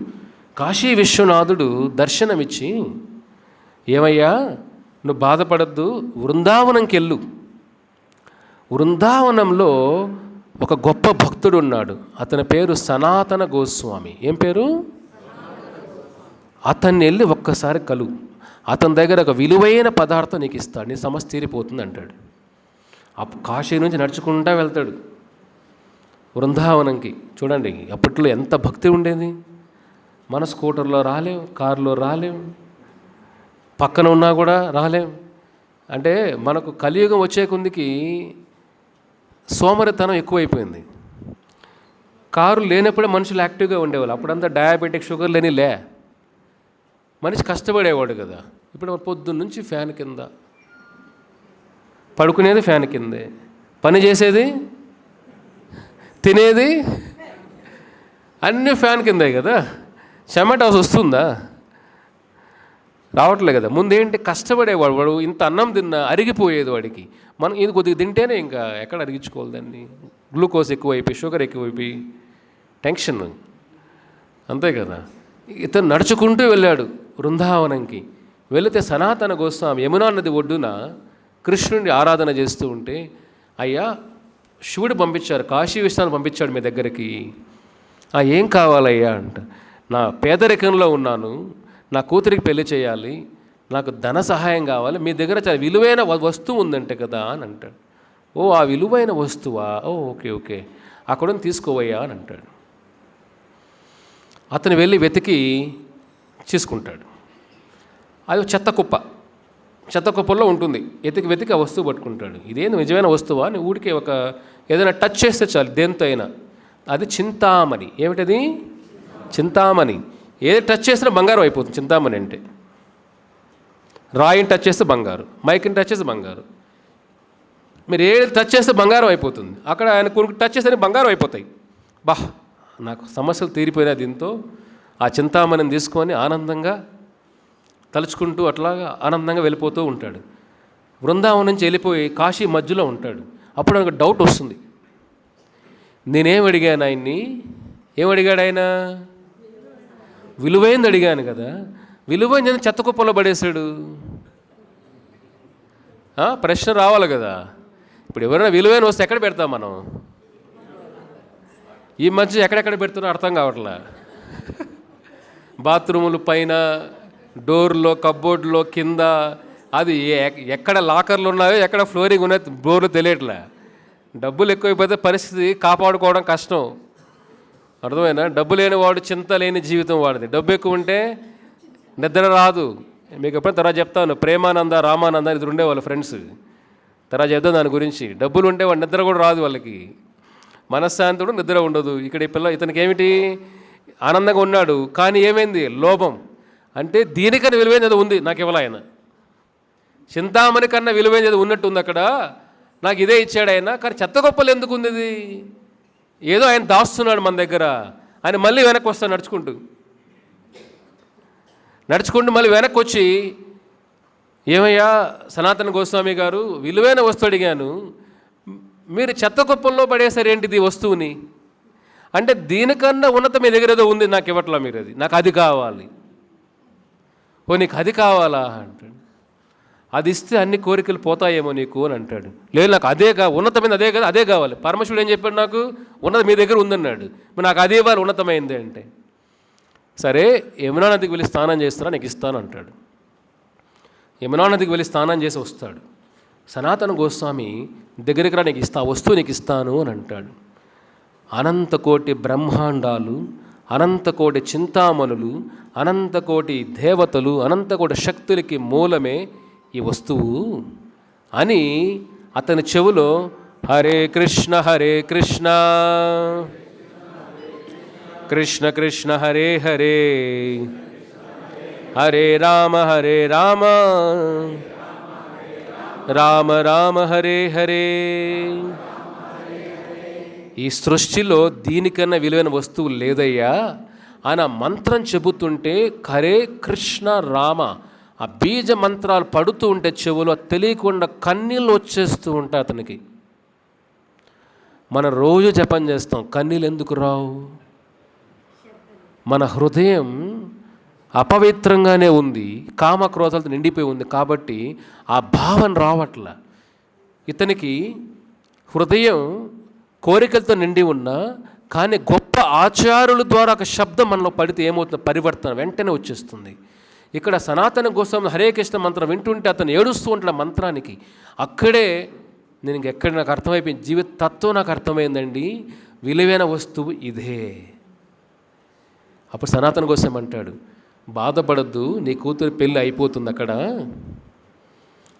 కాశీ విశ్వనాథుడు దర్శనమిచ్చి, ఏమయ్యా నువ్వు బాధపడద్దు, వృందావనంకి వెళ్ళు. వృందావనంలో ఒక గొప్ప భక్తుడు ఉన్నాడు, అతని పేరు సనాతన గోస్వామి. ఏం పేరు, అతన్ని వెళ్ళి ఒక్కసారి కలువు, అతని దగ్గర ఒక విలువైన పదార్థం నీకు ఇస్తాడు, నీ సమస్య తీరిపోతుంది అంటాడు. కాశీ నుంచి నడుచుకుంటూ వెళ్తాడు వృందావనంకి. చూడండి అప్పట్లో ఎంత భక్తి ఉండేది. మన స్కూటర్లో రాలేం, కారులో రాలేం, పక్కన ఉన్నా కూడా రాలేం. అంటే మనకు కలియుగం వచ్చే కొందికి సోమరితనం ఎక్కువైపోయింది. కారు లేనప్పుడే మనుషులు యాక్టివ్గా ఉండేవాళ్ళు. అప్పుడంతా డయాబెటిక్, షుగర్ లే, మనిషి కష్టపడేవాడు కదా. ఇప్పుడు పొద్దున్న నుంచి ఫ్యాన్ కింద, పడుకునేది ఫ్యాన్ కిందే, పని చేసేది, తినేది అన్నీ ఫ్యాన్ కిందే కదా. చెమట వస్తుందా, రావట్లే కదా. ముందేంటి, కష్టపడేవాడు. వాడు ఇంత అన్నం తిన్నా అరిగిపోయేది వాడికి. మనం ఇది కొద్దిగా తింటేనే ఇంకా ఎక్కడ అరిగించుకోవాలి దాన్ని. గ్లూకోజ్ ఎక్కువైపోయి, షుగర్ ఎక్కువైపోయి, టెన్షన్, అంతే కదా. ఇతను నడుచుకుంటూ వెళ్ళాడు బృందావనంకి. వెళితే సనాతన గోస్వామి యమునా నది ఒడ్డున కృష్ణుడిని ఆరాధన చేస్తూ ఉంటే, అయ్యా శివుడు పంపించారు, కాశీ విశ్వనాథ్ పంపించాడు మీ దగ్గరికి. ఏం కావాలయ్యా అంట. నా పేదరికంలో ఉన్నాను, నా కూతురికి పెళ్లి చేయాలి, నాకు ధన సహాయం కావాలి, మీ దగ్గర చాలా విలువైన వస్తువు ఉందంటే కదా అని అంటాడు. ఓ ఆ విలువైన వస్తువా, ఓ ఓకే ఓకే అక్కడ తీసుకోవయ్యా అని అంటాడు. అతను వెళ్ళి వెతికి తీసుకుంటాడు. అది చెత్త కుప్ప, చెత్త కుప్పలో ఉంటుంది. వెతికి ఆ వస్తువు పట్టుకుంటాడు. ఇదేంది నిజమైన వస్తువా అని ఊడికే ఒక ఏదైనా టచ్ చేస్తే చాలు, దేంతో అయినా. అది చింతామణి. ఏమిటది, చింతామణి. ఏది టచ్ చేసినా బంగారం అయిపోతుంది చింతామణి అంటే. రాయిని టచ్ చేస్తే బంగారు, మైక్ని టచ్ చేస్తే బంగారు. మీరు ఏది టచ్ చేస్తే బంగారం అయిపోతుంది. అక్కడ ఆయన కొనుక్కు టచ్ చేస్తే బంగారం అయిపోతాయి. నాకు సమస్యలు తీరిపోయినా దీంతో ఆ చింతామణిని తీసుకొని ఆనందంగా తలుచుకుంటూ అట్లాగా ఆనందంగా వెళ్ళిపోతూ ఉంటాడు. బృందావనం నుంచి వెళ్ళిపోయి కాశీ మధ్యలో ఉంటాడు. అప్పుడు నాకు డౌట్ వస్తుంది, నేనేం అడిగాను ఆయన్ని? ఏమడిగాడు ఆయన? విలువైంది అడిగాను కదా, విలువైంది చెత్త కుప్పలో పడేశాడు. ప్రశ్న రావాలి కదా. ఇప్పుడు ఎవరైనా విలువైన వస్తే ఎక్కడ పెడతాం మనం? ఈ మధ్య ఎక్కడెక్కడ పెడుతున్నా అర్థం కావట్లా. బాత్రూముల పైన, డోర్లో, కబ్బోర్డ్లో, కింద, అది ఎక్కడ లాకర్లు ఉన్నాయో ఎక్కడ ఫ్లోరింగ్ ఉన్నాయో బోర్లు తెలియట్లే. డబ్బులు ఎక్కువైపోతే పరిస్థితి కాపాడుకోవడం కష్టం. అర్థమైనా? డబ్బు లేని వాడు చింత లేని జీవితం వాడిది. డబ్బు ఎక్కువ ఉంటే నిద్ర రాదు. మీకు ఎప్పుడైనా తర్వాత చెప్తాను. ప్రేమానంద, రామానంద ఇది ఉండేవాళ్ళు ఫ్రెండ్స్. తర్వాత చెప్తాను దాని గురించి. డబ్బులు ఉంటే వాడు నిద్ర కూడా రాదు, వాళ్ళకి మనశ్శాంతి కూడా నిద్ర ఉండదు. ఇక్కడ ఈ ఇతనికి ఏమిటి? ఆనందంగా ఉన్నాడు, కానీ ఏమైంది? లోభం. అంటే దీనికన్నా విలువైనది ఏదో ఉంది, నాకు ఇవ్వాలి ఆయన. చింతామణి కన్నా విలువైనది ఏదో ఉన్నట్టు ఉంది అక్కడ, నాకు ఇదే ఇచ్చాడు ఆయన. కానీ చెత్త గొప్పలు ఎందుకు ఉంది ఇది? ఏదో ఆయన దాస్తున్నాడు మన దగ్గర. ఆయన మళ్ళీ వెనక్కి వస్తాడు నడుచుకుంటూ మళ్ళీ వెనక్కి వచ్చి, ఏమయ్యా సనాతన గోస్వామి గారు, విలువైన వస్తువు అడిగాను, మీరు చెత్త కుప్పల్లో పడేశారు ఏంటిది వస్తువుని? అంటే దీనికన్నా ఉన్నత మీ దగ్గర ఏదో ఉంది, నాకు ఇవ్వట్లా మీరు, అది నాకు అది కావాలి. నీకు అది కావాలా అంటాడు. అది ఇస్తే అన్ని కోరికలు పోతాయేమో నీకు అని అంటాడు. లేదు, నాకు అదే ఉన్నతమైంది అదే కదా, అదే కావాలి. పరమశివుడు ఏం చెప్పాడు? నాకు ఉన్నది మీ దగ్గర ఉందన్నాడు. మరి నాకు అదే ఇవ్వాలి, ఉన్నతమైంది అంటే. సరే, యమునా నదికి వెళ్ళి స్నానం చేస్తారా, నీకు ఇస్తాను అంటాడు. యమునా నదికి వెళ్ళి స్నానం చేసి వస్తాడు. సనాతన గోస్వామి దగ్గరికి రా, నీకు వస్తువు నీకు ఇస్తాను అని అంటాడు. అనంతకోటి బ్రహ్మాండాలు, అనంతకోటి చింతామణులు, అనంతకోటి దేవతలు, అనంతకోటి శక్తులకి మూలమే ఈ వస్తువు అని అతని చెవులో హరే కృష్ణ కృష్ణ కృష్ణ హరే హరే, హరే రామ రామ రామ హరే హరే. ఈ సృష్టిలో దీనికన్నా విలువైన వస్తువు లేదయ్యా అని మంత్రం చెబుతుంటే, హరే కృష్ణ రామ ఆ బీజ మంత్రాలు పడుతూ ఉంటే చెవులో తెలియకుండా కన్నీళ్ళు వచ్చేస్తూ ఉంటాయి అతనికి. మనం రోజు జపం చేస్తాం, కన్నీళ్ళు ఎందుకు రావు? మన హృదయం అపవిత్రంగానే ఉంది, కామక్రోధాలతో నిండిపోయి ఉంది, కాబట్టి ఆ భావన రావట్లా. ఇతనికి హృదయం కోరికలతో నిండి ఉన్నా, కానీ గొప్ప ఆచారుల ద్వారా ఒక శబ్దం మనలో పడితే ఏమవుతుంది? పరివర్తన వెంటనే వచ్చేస్తుంది. ఇక్కడ సనాతన గోస్వామి హరే కృష్ణ మంత్రం వింటుంటే అతను ఏడుస్తూ ఉంటాడు మంత్రానికి. అక్కడే నాకు అర్థమైపోయింది, జీవిత తత్వం నాకు అర్థమైందండి, విలువైన వస్తువు ఇదే. అప్పుడు సనాతన గోస్వామి అంటాడు, బాధపడద్దు, నీ కూతురు పెళ్ళి అయిపోతుంది, అక్కడ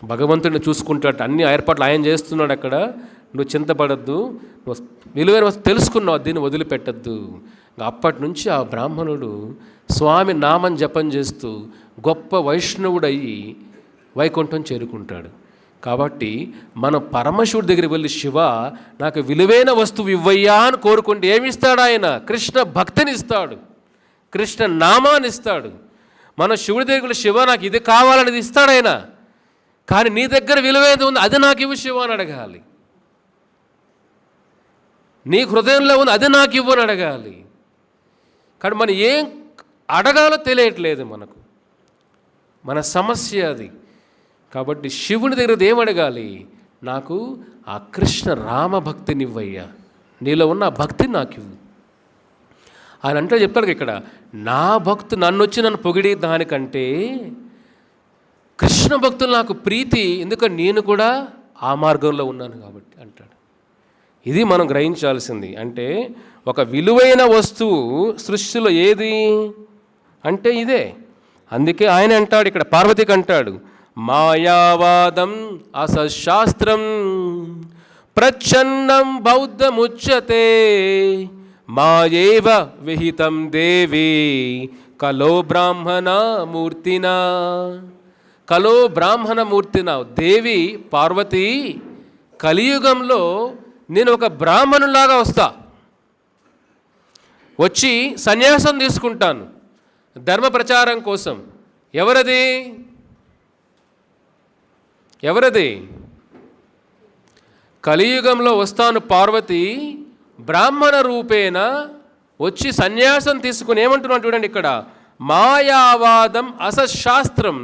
భగవంతుడిని చూసుకుంటాడు, అన్ని ఏర్పాట్లు ఆయన చేస్తున్నాడు, అక్కడ నువ్వు చింతపడద్దు, నువ్వు విలువైన వస్తువు తెలుసుకున్నావు, దీన్ని వదిలిపెట్టద్దు. అప్పటి నుంచి ఆ బ్రాహ్మణుడు స్వామి నామం జపం చేస్తూ గొప్ప వైష్ణవుడయ్యి వైకుంఠం చేరుకుంటాడు. కాబట్టి మనం పరమశివుడి దగ్గరికి వెళ్ళి, శివ నాకు విలువైన వస్తువు ఇవ్వయ్యా అని కోరుకుంటే ఏమిస్తాడు ఆయన? కృష్ణ భక్తిని ఇస్తాడు, కృష్ణ నామాన్ని ఇస్తాడు. మన శివుడి దగ్గర శివ నాకు ఇది కావాలనేది ఇస్తాడు ఆయన. కానీ నీ దగ్గర విలువైనది ఉంది, అది నాకు ఇవ్వు శివ అని అడగాలి. నీ హృదయంలో ఉంది, అది నాకు ఇవ్వు అని అడగాలి. కానీ మనం ఏం అడగాలో తెలియట్లేదు మనకు, మన సమస్య అది. కాబట్టి శివుని దగ్గర ఏం అడగాలి? నాకు ఆ కృష్ణ రామభక్తిని ఇవ్వయ్యా, నీలో ఉన్న ఆ భక్తిని నాకు ఇవ్వు. ఆయన అంటే చెప్తాడు ఇక్కడ, నా భక్తు నన్ను వచ్చి నన్ను పొగిడే దానికంటే కృష్ణ భక్తులు నాకు ప్రీతి, ఎందుకంటే నేను కూడా ఆ మార్గంలో ఉన్నాను కాబట్టి అంటాడు. ఇది మనం గ్రహించాల్సింది. అంటే ఒక విలువైన వస్తువు సృష్టిలో ఏది అంటే ఇదే. అందుకే ఆయన అంటాడు ఇక్కడ, పార్వతికి అంటాడు, మాయావాదం అసశాస్త్రం ప్రచ్ఛన్నం బౌద్ధముచ్యతే మాయేవ విహితం దేవి కలో బ్రాహ్మణ మూర్తినా. కలో బ్రాహ్మణమూర్తిన. దేవి పార్వతి, కలియుగంలో నేను ఒక బ్రాహ్మణులాగా వస్తా, వచ్చి సన్యాసం తీసుకుంటాను ధర్మ ప్రచారం కోసం. ఎవరది? కలియుగంలో వస్తాను పార్వతి బ్రాహ్మణ రూపేణ వచ్చి సన్యాసం తీసుకుని ఏమంటున్నాను చూడండి ఇక్కడ, మాయావాదం అసశాస్త్రం,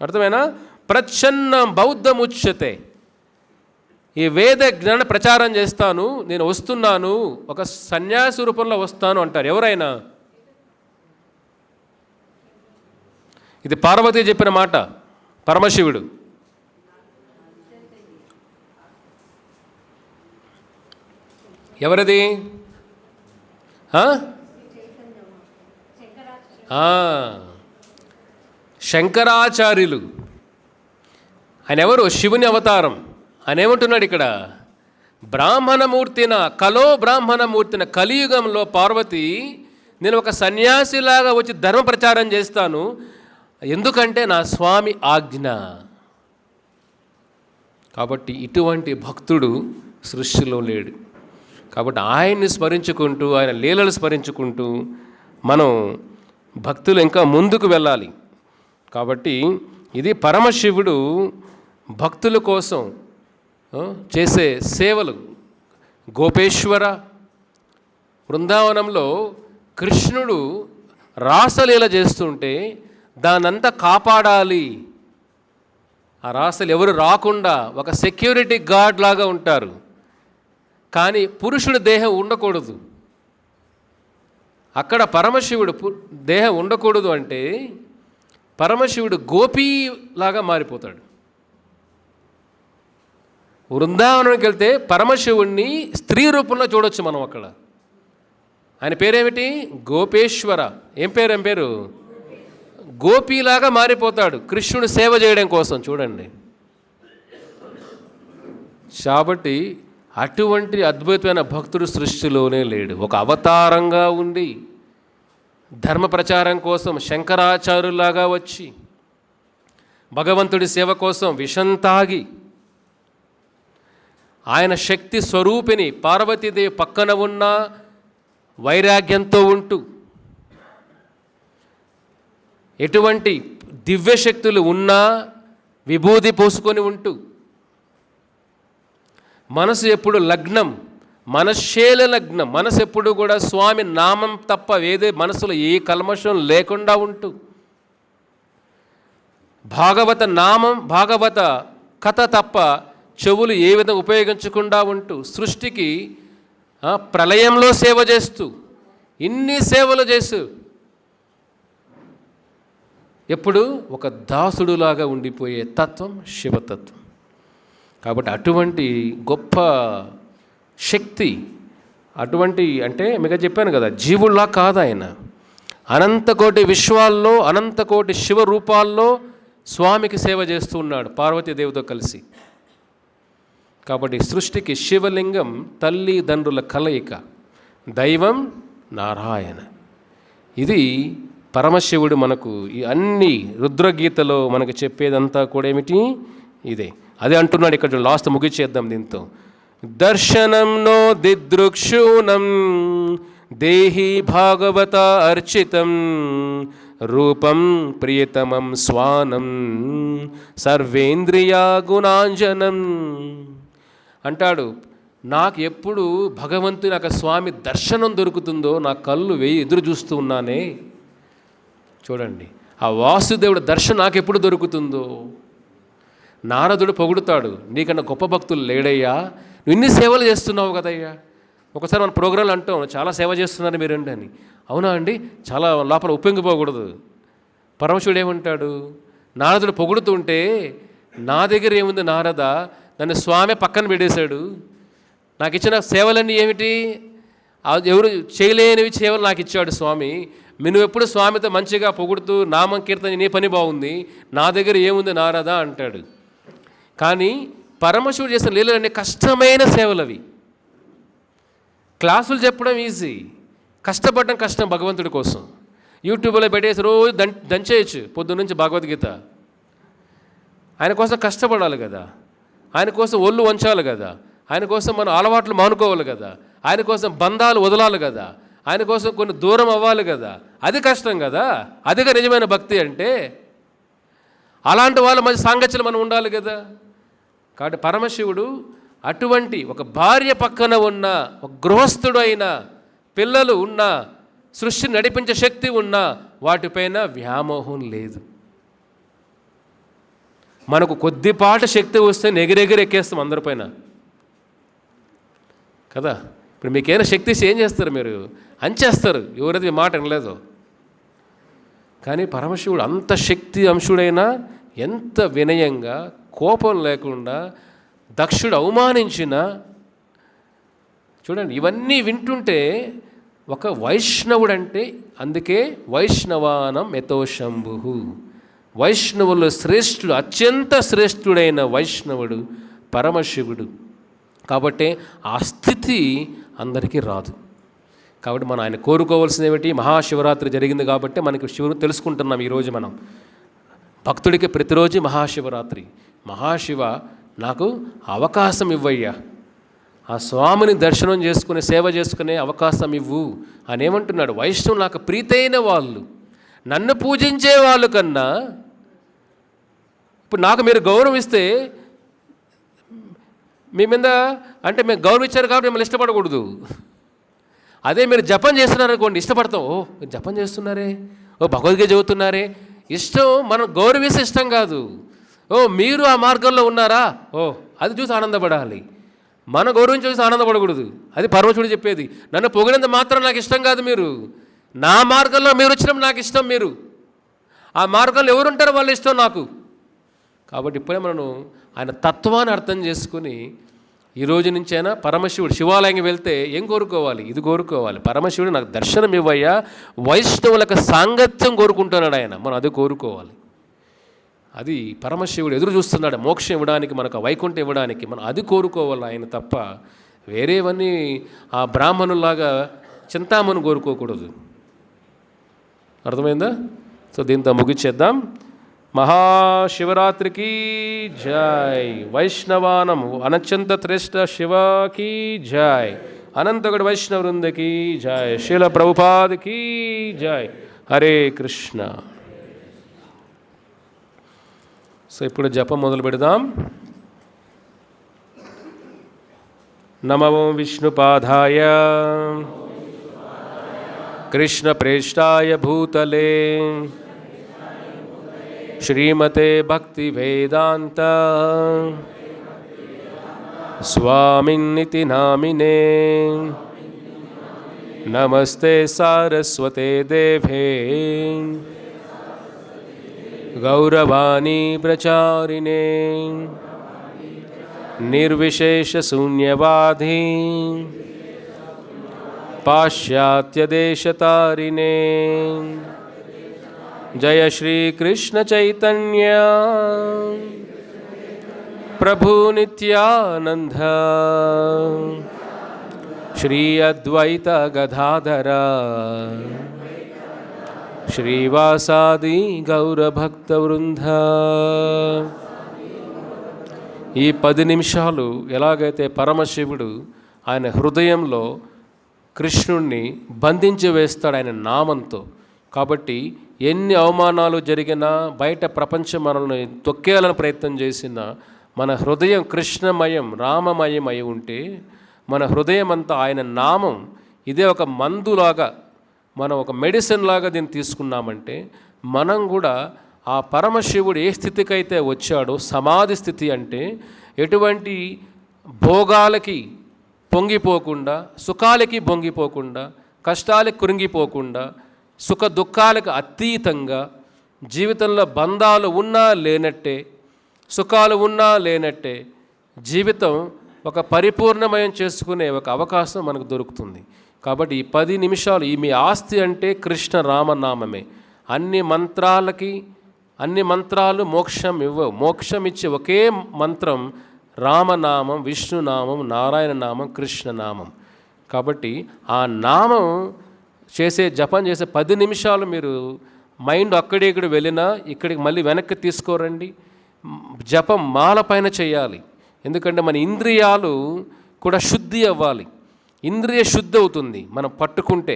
అర్థమేనా? ప్రచ్ఛన్నం బౌద్ధముచ్యతే. ఈ వేద జ్ఞాన ప్రచారం చేస్తాను, నేను వస్తున్నాను, ఒక సన్యాసి రూపంలో వస్తాను అంటారు. ఎవరైనా? ఇది పార్వతి చెప్పిన మాట, పరమశివుడు. ఎవరిది? శంకరాచార్యులు. ఆయన ఎవరు? శివుని అవతారం. ఆయన ఏమంటున్నాడు ఇక్కడ, బ్రాహ్మణమూర్తిన, కలో బ్రాహ్మణమూర్తిన, కలియుగంలో పార్వతి నేను ఒక సన్యాసిలాగా వచ్చి ధర్మ ప్రచారం చేస్తాను, ఎందుకంటే నా స్వామి ఆజ్ఞ. కాబట్టి ఇటువంటి భక్తుడు సృష్టిలో లేడు. కాబట్టి ఆయన్ని స్మరించుకుంటూ, ఆయన లీలలు స్మరించుకుంటూ మనం భక్తులు ఇంకా ముందుకు వెళ్ళాలి. కాబట్టి ఇది పరమశివుడు భక్తుల కోసం చేసే సేవలు. గోపేశ్వర బృందావనంలో కృష్ణుడు రాసలీల చేస్తుంటే దానంతా కాపాడాలి. ఆ రాసలు ఎవరు రాకుండా ఒక సెక్యూరిటీ గార్డ్ లాగా ఉంటారు. కానీ పురుషుడి దేహం ఉండకూడదు. అక్కడ పరమశివుడు దేహం ఉండకూడదు అంటే పరమశివుడు గోపీలాగా మారిపోతాడు. బృందావనానికి వెళ్తే పరమశివుణ్ణి స్త్రీ రూపంలో చూడొచ్చు మనం అక్కడ. ఆయన పేరేమిటి? గోపేశ్వర. ఏం పేరు? గోపీలాగా మారిపోతాడు కృష్ణుడు సేవ చేయడం కోసం. చూడండి. కాబట్టి అటువంటి అద్భుతమైన భక్తుడు సృష్టిలోనే లేడు. ఒక అవతారంగా ఉండి ధర్మ ప్రచారం కోసం శంకరాచార్యులాగా వచ్చి భగవంతుడి సేవ కోసం విషం తాగి ఆయన శక్తి స్వరూపిణి పార్వతీదేవి పక్కన ఉన్న వైరాగ్యంతో ఉంటూ, ఎటువంటి దివ్యశక్తులు ఉన్నా విభూతి పోసుకొని ఉంటూ, మనసు ఎప్పుడు లగ్నం, మనశ్శేల లగ్నం, మనసు ఎప్పుడు కూడా స్వామి నామం తప్ప వేదే మనసులో ఏ కల్మషం లేకుండా ఉంటూ, భాగవత నామం, భాగవత కథ తప్ప చెవులు ఏ విధంగా ఉపయోగించకుండా ఉంటూ, సృష్టికి ప్రళయంలో సేవ చేస్తూ, ఇన్ని సేవలు చేస్తూ ఎప్పుడు ఒక దాసుడులాగా ఉండిపోయే తత్వం శివతత్వం. కాబట్టి అటువంటి గొప్ప శక్తి, అటువంటి అంటే మీకు చెప్పాను కదా, జీవుల్లా కాదు ఆయన. అనంతకోటి విశ్వాల్లో, అనంతకోటి శివ రూపాల్లో స్వామికి సేవ చేస్తూ ఉన్నాడు పార్వతీదేవితో కలిసి. కాబట్టి సృష్టికి శివలింగం తల్లిదండ్రుల కలయిక, దైవం నారాయణ. ఇది పరమశివుడు మనకు ఈ అన్ని రుద్రగీతలో మనకు చెప్పేదంతా కూడా ఏమిటి? ఇదే. అదే అంటున్నాడు ఇక్కడ. లాస్ట్ ముగిచేద్దాం దీంతో. దర్శనం నో దిదృక్షూణం దేహి భాగవత అర్చితం రూపం ప్రియతమం స్వానం సర్వేంద్రియా గుణాంజనం అంటాడు. నాకు ఎప్పుడు భగవంతుని ఒక స్వామి దర్శనం దొరుకుతుందో నా కళ్ళు ఎదురు చూస్తూ ఉన్నానే. చూడండి, ఆ వాసుదేవుడు దర్శనం నాకు ఎప్పుడు దొరుకుతుందో. నారదుడు పొగుడుతాడు, నీకన్నా గొప్ప భక్తులు లేడయ్యా, నువ్వు ఇన్ని సేవలు చేస్తున్నావు కదయ్యా. ఒకసారి మన ప్రోగ్రాంలు అంటాం, చాలా సేవ చేస్తున్నారు మీరండి అని. అవునా అండి? చాలా లోపల ఉప్పొంగిపోకూడదు. పరమశివుడు ఏమంటాడు? నారదుడు పొగుడుతుంటే, నా దగ్గర ఏముంది నారద, నన్ను స్వామి పక్కన పెట్టేశాడు, నాకు ఇచ్చిన సేవలన్నీ ఏమిటి? ఎవరు చేయలేనివి సేవలు నాకు ఇచ్చాడు స్వామి. నువ్వు ఎప్పుడు స్వామితో మంచిగా పొగుడుతూ నామం కీర్తన, నీ పని బాగుంది, నా దగ్గర ఏముంది నారద అంటాడు. కానీ పరమశివుడు చేసిన లీలలన్నీ కష్టమైన సేవలు. అవి క్లాసులు చెప్పడం ఈజీ, కష్టపడడం కష్టం భగవంతుడి కోసం. యూట్యూబ్లో పెట్టేసి రోజు దంచేయచ్చు పొద్దున్నుంచి భగవద్గీత. ఆయన కోసం కష్టపడాలి కదా, ఆయన కోసం ఒళ్ళు వంచాలి కదా, ఆయన కోసం మనం అలవాట్లు మానుకోవాలి కదా, ఆయన కోసం బంధాలు వదలాలి కదా, ఆయన కోసం కొన్ని దూరం అవ్వాలి కదా. అది కష్టం కదా. అదిగా నిజమైన భక్తి అంటే. అలాంటి వాళ్ళ మంచి సాంగత్యం మనం ఉండాలి కదా. కాబట్టి పరమశివుడు అటువంటి ఒక భార్య పక్కన ఉన్న, ఒక గృహస్థుడు అయిన, పిల్లలు ఉన్న, సృష్టిని నడిపించే శక్తి ఉన్న వాటిపైన వ్యామోహం లేదు. మనకు కొద్దిపాటి శక్తి వస్తే ఎగిరెగిరి ఎక్కేస్తాం అందరిపైన కదా. ఇప్పుడు మీకైనా శక్తి ఏం చేస్తారు? మీరు అంచేస్తారు, ఎవరైతే మీ మాట వినలేదు. కానీ పరమశివుడు అంత శక్తి అంశుడైనా ఎంత వినయంగా, కోపం లేకుండా, దక్షుడు అవమానించిన, చూడండి ఇవన్నీ వింటుంటే ఒక వైష్ణవుడంటే, అందుకే వైష్ణవానం యతోశంభు, వైష్ణవులు శ్రేష్ఠుడు, అత్యంత శ్రేష్ఠుడైన వైష్ణవుడు పరమశివుడు. కాబట్టి ఆ స్థితి అందరికీ రాదు. కాబట్టి మనం ఆయన కోరుకోవాల్సింది ఏమిటి? మహాశివరాత్రి జరిగింది కాబట్టి మనకి శివుడు తెలుసుకుంటున్నాం. ఈరోజు మనం భక్తుడికి ప్రతిరోజు మహాశివరాత్రి. మహాశివ, నాకు అవకాశం ఇవ్వయ్యా, ఆ స్వామిని దర్శనం చేసుకునే, సేవ చేసుకునే అవకాశం ఇవ్వు అని ఏమంటున్నాడు. వైష్ణవులు నాకు ప్రీతైన వాళ్ళు, నన్ను పూజించే వాళ్ళు కన్నా, ఇప్పుడు నాకు మీరు గౌరవిస్తే, మీ మీద అంటే మేము గౌరవించారు కాబట్టి మిమ్మల్ని ఇష్టపడకూడదు. అదే మీరు జపం చేస్తున్నారనుకోండి, ఇష్టపడతాం. ఓ మీరు జపం చేస్తున్నారే, ఓ భగవద్గీత చదువుతున్నారే, ఇష్టం. మనం గౌరవిస్తే ఇష్టం కాదు. ఓ మీరు ఆ మార్గంలో ఉన్నారా, ఓ అది చూసి ఆనందపడాలి. మన గౌరవం చూసి ఆనందపడకూడదు. అది పరమశివుడు చెప్పేది. నన్ను పొగినంత మాత్రం నాకు ఇష్టం కాదు, మీరు నా మార్గంలో మీరు వచ్చినప్పుడు నాకు ఇష్టం, మీరు ఆ మార్గంలో ఎవరుంటారో వాళ్ళు ఇష్టం నాకు. కాబట్టి ఇప్పుడే మనం ఆయన తత్వాన్ని అర్థం చేసుకుని ఈ రోజు నుంచైనా పరమశివుడు శివాలయంకి వెళ్తే ఏం కోరుకోవాలి? ఇది కోరుకోవాలి, పరమశివుడు నాకు దర్శనం ఇవ్వయ్యా, వైష్ణవులకు సాంగత్యం కోరుకుంటున్నాడు ఆయన. మనం అది కోరుకోవాలి. అది పరమశివుడు ఎదురు చూస్తున్నాడు, మోక్షం ఇవ్వడానికి, మనకు వైకుంఠం ఇవ్వడానికి. మనం అది కోరుకోవాలి ఆయన తప్ప వేరేవన్నీ ఆ బ్రాహ్మణుల్లాగా చింతామణి కోరుకోకూడదు. అర్థమైందా? సో దీంతో ముగిచ్చేద్దాం. మహాశివరాత్రికి జై. వైష్ణవానం అనంత శ్రేష్ఠ శివకి జై. అనంతగడ వైష్ణవ వృందకి జై. శీల ప్రభుపాదకి జై. హరే కృష్ణ. సో ఇప్పుడు జపం మొదలు పెడదాం. నమో విష్ణుపాదాయ కృష్ణ ప్రేష్టాయ భూతలే శ్రీమతే భక్తి వేదాంత స్వామిన్నితి నామినే నమస్తే సారస్వతే దేవే గౌరవాణి ప్రచారిణే నిర్విశేష శూన్యవాది పాశ్చాత్యదేశతారిణే జయ శ్రీ కృష్ణ చైతన్య ప్రభు నిత్యానంద శ్రీ అద్వైత గదాధర శ్రీవాసాది గౌరభక్త వృంద. ఈ 10 నిమిషాలు ఎలాగైతే పరమశివుడు ఆయన హృదయంలో కృష్ణుణ్ణి బంధించి వేస్తాడు ఆయన నామంతో. కాబట్టి ఎన్ని అవమానాలు జరిగినా, బయట ప్రపంచం మనల్ని తొక్కేయాలని ప్రయత్నం చేసినా, మన హృదయం కృష్ణమయం రామమయం అయి ఉంటే, మన హృదయం అంతా ఆయన నామం, ఇదే ఒక మందులాగా, మనం ఒక మెడిసిన్ లాగా దీన్ని తీసుకున్నామంటే, మనం కూడా ఆ పరమశివుడు ఏ స్థితికైతే వచ్చాడో, సమాధి స్థితి అంటే ఎటువంటి భోగాలకి పొంగిపోకుండా, సుఖాలకి పొంగిపోకుండా, కష్టాలకి కృంగిపోకుండా, సుఖ దుఃఖాలకు అతీతంగా, జీవితంలో బంధాలు ఉన్నా లేనట్టే, సుఖాలు ఉన్నా లేనట్టే జీవితం ఒక పరిపూర్ణమయం చేసుకునే ఒక అవకాశం మనకు దొరుకుతుంది. కాబట్టి ఈ 10 నిమిషాలు ఈ మీ ఆస్తి అంటే కృష్ణ రామనామమే. అన్ని మంత్రాలు మోక్షం ఇవ్వవు. మోక్షం ఇచ్చే ఒకే మంత్రం రామనామం, విష్ణునామం, నారాయణ నామం, కృష్ణనామం. కాబట్టి ఆ నామం జపం చేసే 10 నిమిషాలు మీరు మైండ్ అక్కడిక్కడ వెళ్ళినా ఇక్కడికి మళ్ళీ వెనక్కి తీసుకోరండి. జపం మాల పైన చేయాలి. ఎందుకంటే మన ఇంద్రియాలు కూడా శుద్ధి అవ్వాలి. ఇంద్రియ శుద్ధి అవుతుంది మనం పట్టుకుంటే.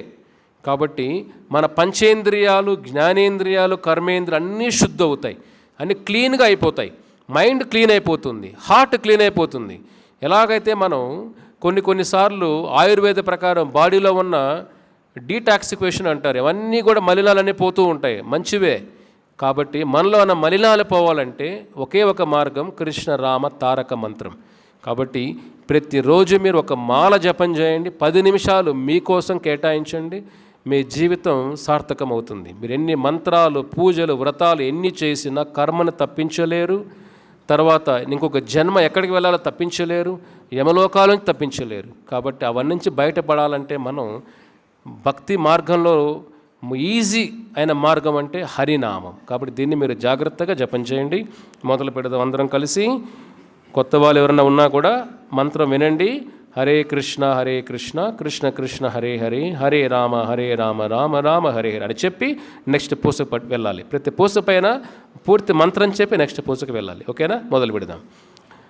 కాబట్టి మన పంచేంద్రియాలు, జ్ఞానేంద్రియాలు, కర్మేంద్రియాలు అన్నీ శుద్ధి అవుతాయి, అన్నీ క్లీన్గా అయిపోతాయి. మైండ్ క్లీన్ అయిపోతుంది, హార్ట్ క్లీన్ అయిపోతుంది. ఎలాగైతే మనం కొన్నిసార్లు ఆయుర్వేద ప్రకారం బాడీలో ఉన్న డీటాక్సిఫికేషన్ అంటారు, ఇవన్నీ కూడా మలినాలన్నీ పోతూ ఉంటాయి, మంచివే. కాబట్టి మనలో ఉన్న మలినాలు పోవాలంటే ఒకే ఒక మార్గం కృష్ణ రామ తారక మంత్రం. కాబట్టి ప్రతిరోజు మీరు ఒక మాల జపం చేయండి, 10 నిమిషాలు మీకోసం కేటాయించండి, మీ జీవితం సార్థకమవుతుంది. మీరు ఎన్ని మంత్రాలు, పూజలు, వ్రతాలు ఎన్ని చేసినా కర్మను తప్పించలేరు. తర్వాత ఇంకొక జన్మ ఎక్కడికి వెళ్ళాలో తప్పించలేరు, యమలోకాల నుంచి తప్పించలేరు. కాబట్టి అవన్నీ నుంచి బయటపడాలంటే మనం భక్తి మార్గంలో ఈజీ అయిన మార్గం అంటే హరినామం. కాబట్టి దీన్ని మీరు జాగ్రత్తగా జపం చేయండి. మొదలు పెడదాం అందరం కలిసి. కొత్త వాళ్ళు ఎవరైనా ఉన్నా కూడా మంత్రం వినండి. హరే కృష్ణ కృష్ణ కృష్ణ హరే హరే, హరే రామ రామ రామ హరే హరే అని చెప్పి నెక్స్ట్ పూసకు వెళ్ళాలి. ప్రతి పూస పైన పూర్తి మంత్రం చెప్పి నెక్స్ట్ పూసకు వెళ్ళాలి. ఓకేనా? మొదలు పెడదాం.